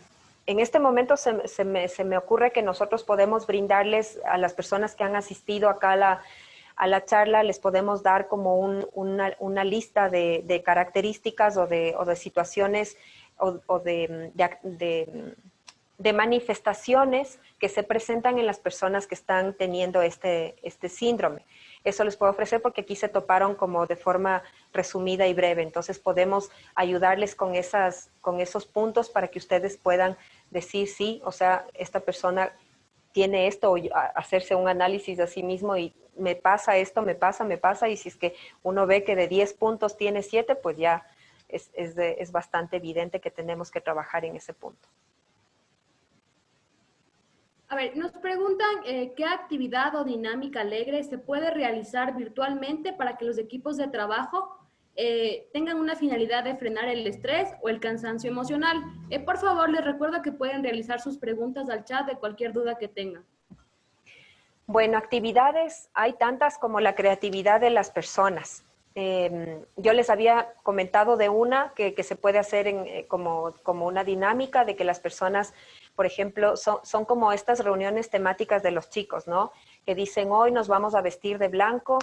este momento se me ocurre que nosotros podemos brindarles a las personas que han asistido acá a la charla, les podemos dar como una lista de características o de situaciones o de manifestaciones que se presentan en las personas que están teniendo este síndrome. Eso les puedo ofrecer porque aquí se toparon como de forma resumida y breve. Entonces podemos ayudarles con esos puntos para que ustedes puedan decir sí, o sea, esta persona tiene esto, o hacerse un análisis a sí mismo y me pasa esto, me pasa, y si es que uno ve que de 10 puntos tiene 7, pues ya es bastante evidente que tenemos que trabajar en ese punto. A ver, nos preguntan qué actividad o dinámica alegre se puede realizar virtualmente para que los equipos de trabajo tengan una finalidad de frenar el estrés o el cansancio emocional. Por favor, les recuerdo que pueden realizar sus preguntas al chat de cualquier duda que tengan. Bueno, actividades hay tantas como la creatividad de las personas. Yo les había comentado de una que se puede hacer como una dinámica de que las personas, por ejemplo, son como estas reuniones temáticas de los chicos, ¿no? Que dicen hoy nos vamos a vestir de blanco,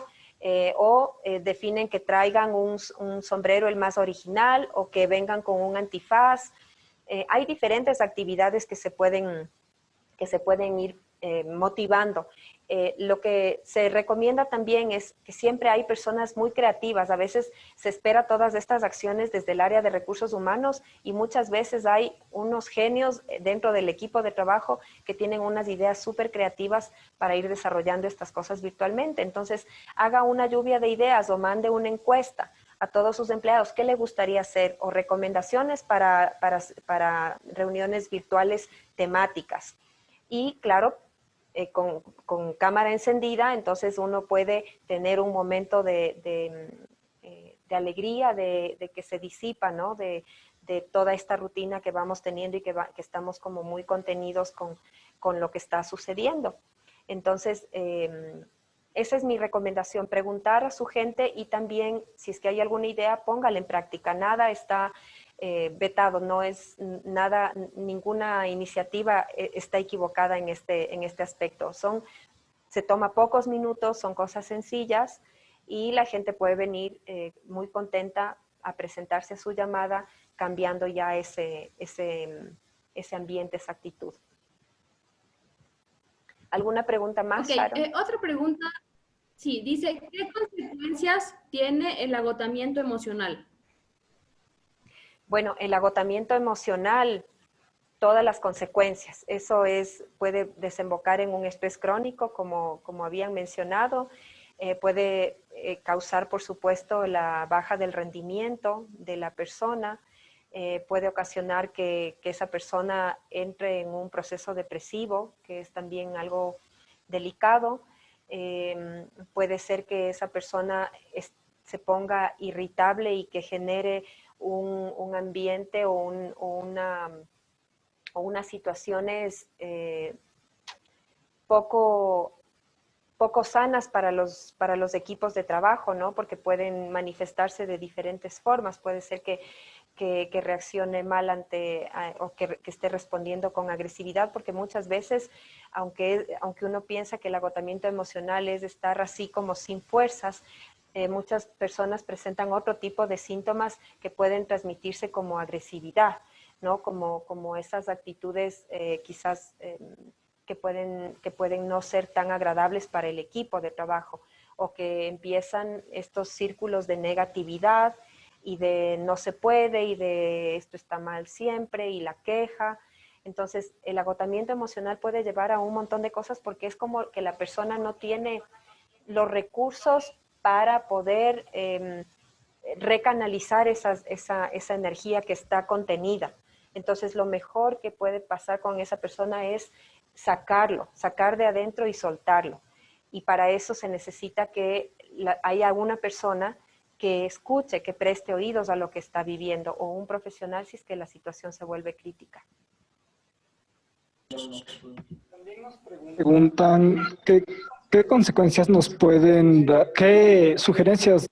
o definen que traigan un sombrero el más original o que vengan con un antifaz. Hay diferentes actividades que se pueden ir motivando. Lo que se recomienda también es que siempre hay personas muy creativas. A veces se espera todas estas acciones desde el área de recursos humanos y muchas veces hay unos genios dentro del equipo de trabajo que tienen unas ideas súper creativas para ir desarrollando estas cosas virtualmente. Entonces, haga una lluvia de ideas o mande una encuesta a todos sus empleados qué le gustaría hacer o recomendaciones para reuniones virtuales temáticas. Y claro, con cámara encendida, entonces uno puede tener un momento de alegría, de que se disipa, ¿no? De toda esta rutina que vamos teniendo y que estamos como muy contenidos con lo que está sucediendo. Entonces, esa es mi recomendación, preguntar a su gente y también, si es que hay alguna idea, póngala en práctica. Nada está vetado, no es nada, ninguna iniciativa está equivocada en este aspecto. Se toma pocos minutos, son cosas sencillas y la gente puede venir muy contenta a presentarse a su llamada, cambiando ya ese ambiente, esa actitud. ¿Alguna pregunta más, Sharon? Otra pregunta, sí, dice, ¿qué consecuencias tiene el agotamiento emocional? Bueno, el agotamiento emocional, todas las consecuencias. Eso puede desembocar en un estrés crónico, como habían mencionado. Puede causar, por supuesto, la baja del rendimiento de la persona. Puede ocasionar que esa persona entre en un proceso depresivo, que es también algo delicado. Puede ser que esa persona se ponga irritable y que genere un ambiente o unas situaciones poco sanas para los equipos de trabajo, ¿no? Porque pueden manifestarse de diferentes formas. Puede ser que reaccione mal o que esté respondiendo con agresividad, porque muchas veces, aunque uno piensa que el agotamiento emocional es estar así como sin fuerzas, muchas personas presentan otro tipo de síntomas que pueden transmitirse como agresividad, ¿no? Como esas actitudes quizás que pueden no ser tan agradables para el equipo de trabajo, o que empiezan estos círculos de negatividad y de no se puede y de esto está mal siempre y la queja. Entonces, el agotamiento emocional puede llevar a un montón de cosas porque es como que la persona no tiene los recursos para poder recanalizar esa energía que está contenida. Entonces, lo mejor que puede pasar con esa persona es sacar de adentro y soltarlo. Y para eso se necesita que haya una persona que escuche, que preste oídos a lo que está viviendo, o un profesional si es que la situación se vuelve crítica. También nos preguntan qué consecuencias nos pueden dar, qué sugerencias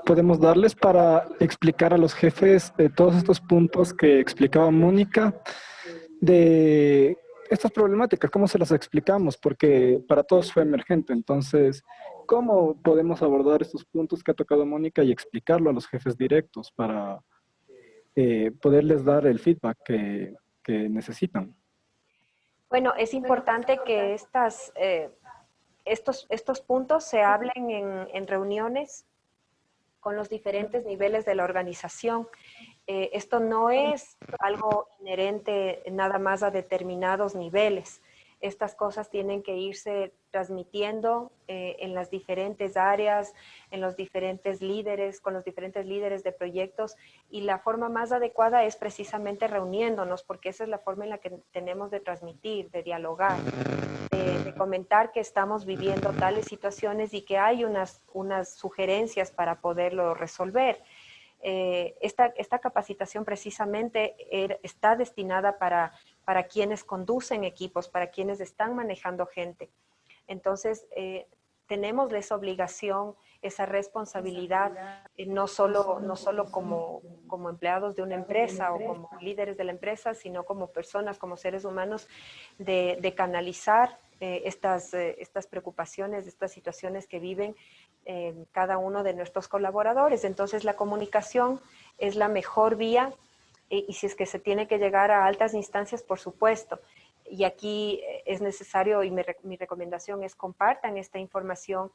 podemos darles para explicar a los jefes de todos estos puntos que explicaba Mónica, de estas problemáticas, cómo se las explicamos, porque para todos fue emergente. Entonces, ¿cómo podemos abordar estos puntos que ha tocado Mónica y explicarlo a los jefes directos para poderles dar el feedback que necesitan? Bueno, es importante que estos puntos se hablen en reuniones con los diferentes niveles de la organización. Esto no es algo inherente nada más a determinados niveles. Estas cosas tienen que irse transmitiendo en las diferentes áreas, en los diferentes líderes, con los diferentes líderes de proyectos, y la forma más adecuada es precisamente reuniéndonos, porque esa es la forma en la que tenemos de transmitir, de dialogar, de comentar que estamos viviendo tales situaciones y que hay unas sugerencias para poderlo resolver. Esta capacitación precisamente está destinada para quienes conducen equipos, para quienes están manejando gente. Entonces, tenemos esa obligación, esa responsabilidad, no solo como empleados de una empresa o como líderes de la empresa, sino como personas, como seres humanos, de canalizar estas preocupaciones, estas situaciones que viven cada uno de nuestros colaboradores. Entonces, la comunicación es la mejor vía, y si es que se tiene que llegar a altas instancias, por supuesto. Y aquí es necesario, y mi recomendación es compartan esta información.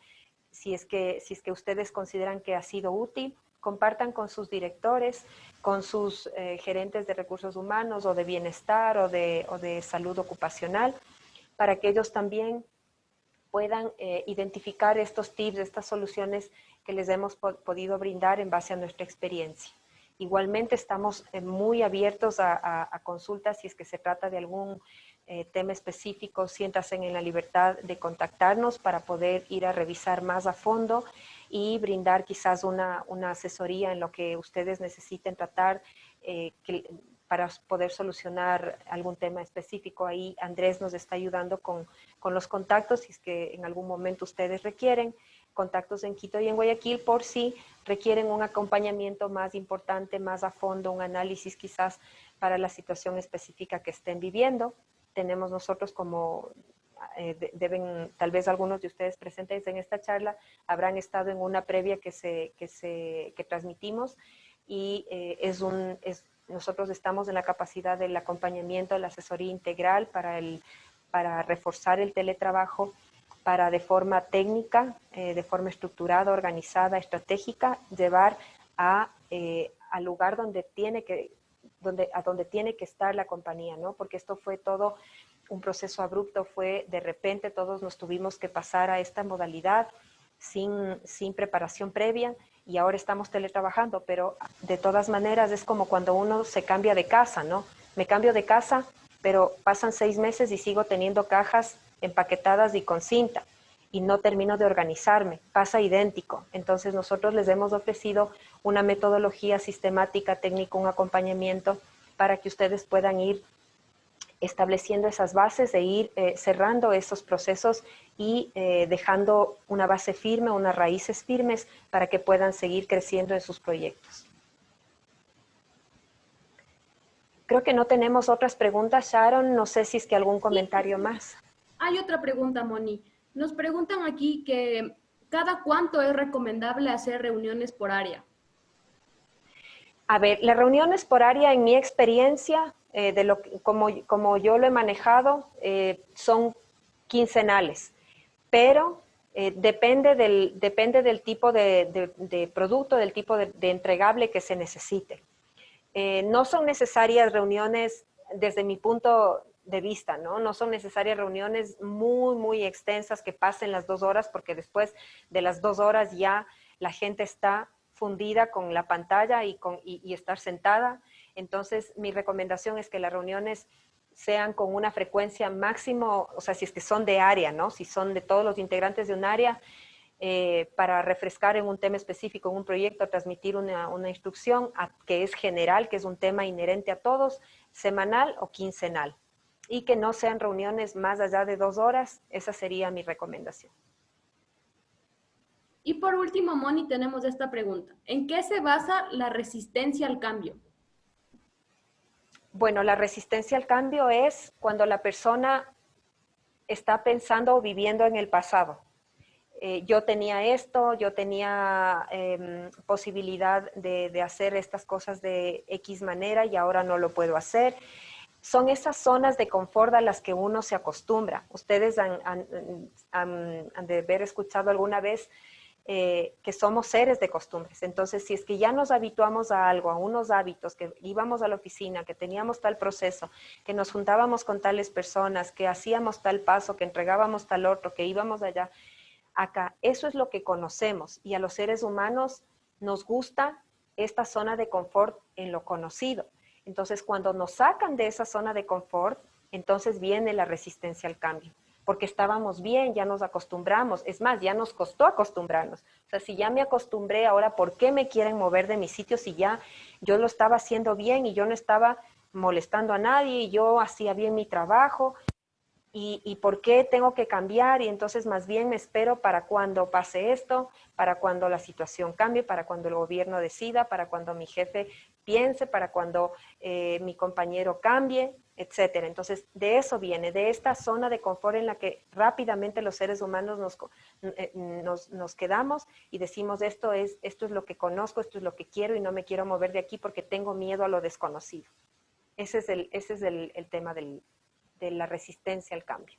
Si es que ustedes consideran que ha sido útil, compartan con sus directores, con sus gerentes de recursos humanos o de bienestar o de salud ocupacional, para que ellos también puedan identificar estos tips, estas soluciones que les hemos podido brindar en base a nuestra experiencia. Igualmente estamos muy abiertos a consultas si es que se trata de algún tema específico. Siéntanse en la libertad de contactarnos para poder ir a revisar más a fondo y brindar quizás una asesoría en lo que ustedes necesiten tratar para poder solucionar algún tema específico. Ahí Andrés nos está ayudando con los contactos, si es que en algún momento ustedes requieren contactos en Quito y en Guayaquil, por si requieren un acompañamiento más importante, más a fondo, un análisis quizás para la situación específica que estén viviendo. Tenemos nosotros como tal vez algunos de ustedes presentes en esta charla habrán estado en una previa que transmitimos, y nosotros estamos en la capacidad del acompañamiento, la asesoría integral para reforzar el teletrabajo, para de forma técnica, de forma estructurada, organizada, estratégica, llevar al lugar donde tiene que estar la compañía, ¿no? Porque esto fue todo un proceso abrupto, fue de repente todos nos tuvimos que pasar a esta modalidad sin preparación previa, y ahora estamos teletrabajando, pero de todas maneras es como cuando uno se cambia de casa, ¿no? Me cambio de casa, pero pasan 6 meses y sigo teniendo cajas empaquetadas y con cinta, y no termino de organizarme, pasa idéntico. Entonces nosotros les hemos ofrecido una metodología sistemática, técnica, un acompañamiento para que ustedes puedan ir estableciendo esas bases e ir cerrando esos procesos y dejando una base firme, unas raíces firmes para que puedan seguir creciendo en sus proyectos. Creo que no tenemos otras preguntas, Sharon. No sé si es que algún comentario más. Hay otra pregunta, Moni. Nos preguntan aquí que ¿cada cuánto es recomendable hacer reuniones por área? A ver, las reuniones por área, en mi experiencia, como yo lo he manejado, son quincenales, pero depende del tipo de producto, del tipo de entregable que se necesite. No son necesarias reuniones, desde mi punto de vista, ¿no? No son necesarias reuniones muy, muy extensas que pasen las 2 horas, porque después de las 2 horas ya la gente está fundida con la pantalla y estar sentada. Entonces, mi recomendación es que las reuniones sean con una frecuencia máximo, o sea, si es que son de área, ¿no? Si son de todos los integrantes de un área, para refrescar en un tema específico, en un proyecto, transmitir una instrucción que es general, que es un tema inherente a todos, semanal o quincenal. Y que no sean reuniones más allá de 2 horas, esa sería mi recomendación. Y por último, Moni, tenemos esta pregunta. ¿En qué se basa la resistencia al cambio? Bueno, la resistencia al cambio es cuando la persona está pensando o viviendo en el pasado. Yo tenía esto, yo tenía posibilidad de hacer estas cosas de X manera y ahora no lo puedo hacer. Son esas zonas de confort a las que uno se acostumbra. Ustedes han de haber escuchado alguna vez que somos seres de costumbres. Entonces, si es que ya nos habituamos a algo, a unos hábitos, que íbamos a la oficina, que teníamos tal proceso, que nos juntábamos con tales personas, que hacíamos tal paso, que entregábamos tal otro, que íbamos allá, acá, eso es lo que conocemos, y a los seres humanos nos gusta esta zona de confort en lo conocido. Entonces, cuando nos sacan de esa zona de confort, entonces viene la resistencia al cambio, porque estábamos bien, ya nos acostumbramos, es más, ya nos costó acostumbrarnos. O sea, si ya me acostumbré, ahora, ¿por qué me quieren mover de mi sitio si ya yo lo estaba haciendo bien y yo no estaba molestando a nadie y yo hacía bien mi trabajo? ¿Y por qué tengo que cambiar? Y entonces más bien me espero para cuando pase esto, para cuando la situación cambie, para cuando el gobierno decida, para cuando mi jefe piense, para cuando mi compañero cambie, etcétera. Entonces, de eso viene, de esta zona de confort en la que rápidamente los seres humanos nos quedamos y decimos, esto es lo que conozco, esto es lo que quiero y no me quiero mover de aquí porque tengo miedo a lo desconocido. Ese es el tema de la resistencia al cambio.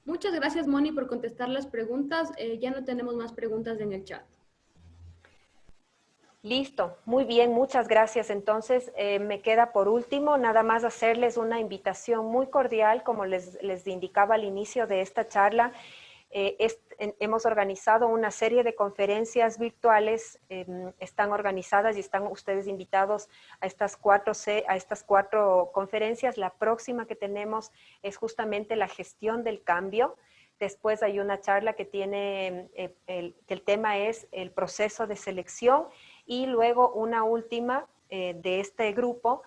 Muchas gracias, Moni, por contestar las preguntas. Ya no tenemos más preguntas en el chat. Listo, muy bien, muchas gracias. Entonces, me queda por último nada más hacerles una invitación muy cordial, como les indicaba al inicio de esta charla. Hemos organizado una serie de conferencias virtuales, están organizadas y están ustedes invitados a estas 4 conferencias. La próxima que tenemos es justamente la gestión del cambio. Después hay una charla que tiene, que el tema es el proceso de selección, y luego una última de este grupo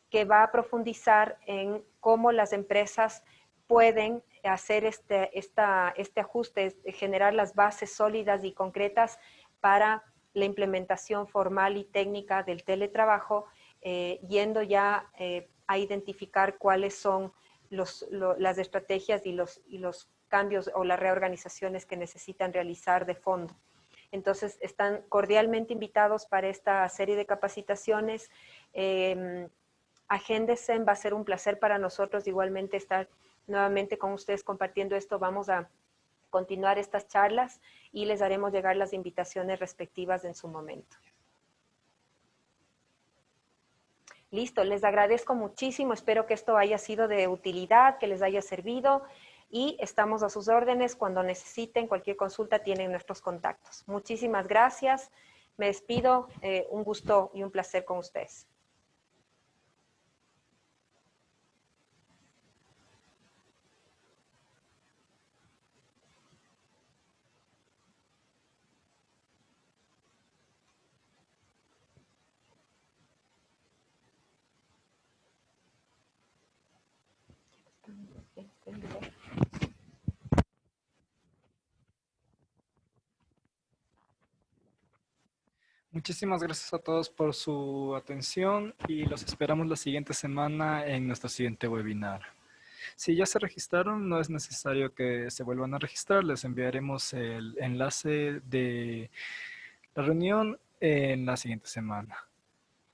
que va a profundizar en cómo las empresas pueden hacer este ajuste, generar las bases sólidas y concretas para la implementación formal y técnica del teletrabajo, yendo ya a identificar cuáles son las estrategias y los cambios o las reorganizaciones que necesitan realizar de fondo. Entonces, están cordialmente invitados para esta serie de capacitaciones. Agéndese, va a ser un placer para nosotros igualmente estar nuevamente con ustedes compartiendo esto. Vamos a continuar estas charlas y les haremos llegar las invitaciones respectivas en su momento. Listo, les agradezco muchísimo, espero que esto haya sido de utilidad, que les haya servido y estamos a sus órdenes. Cuando necesiten cualquier consulta tienen nuestros contactos. Muchísimas gracias, me despido, un gusto y un placer con ustedes. Muchísimas gracias a todos por su atención y los esperamos la siguiente semana en nuestro siguiente webinar. Si ya se registraron, no es necesario que se vuelvan a registrar. Les enviaremos el enlace de la reunión en la siguiente semana.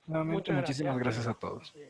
Nuevamente, Muchas muchísimas gracias a todos. Sí.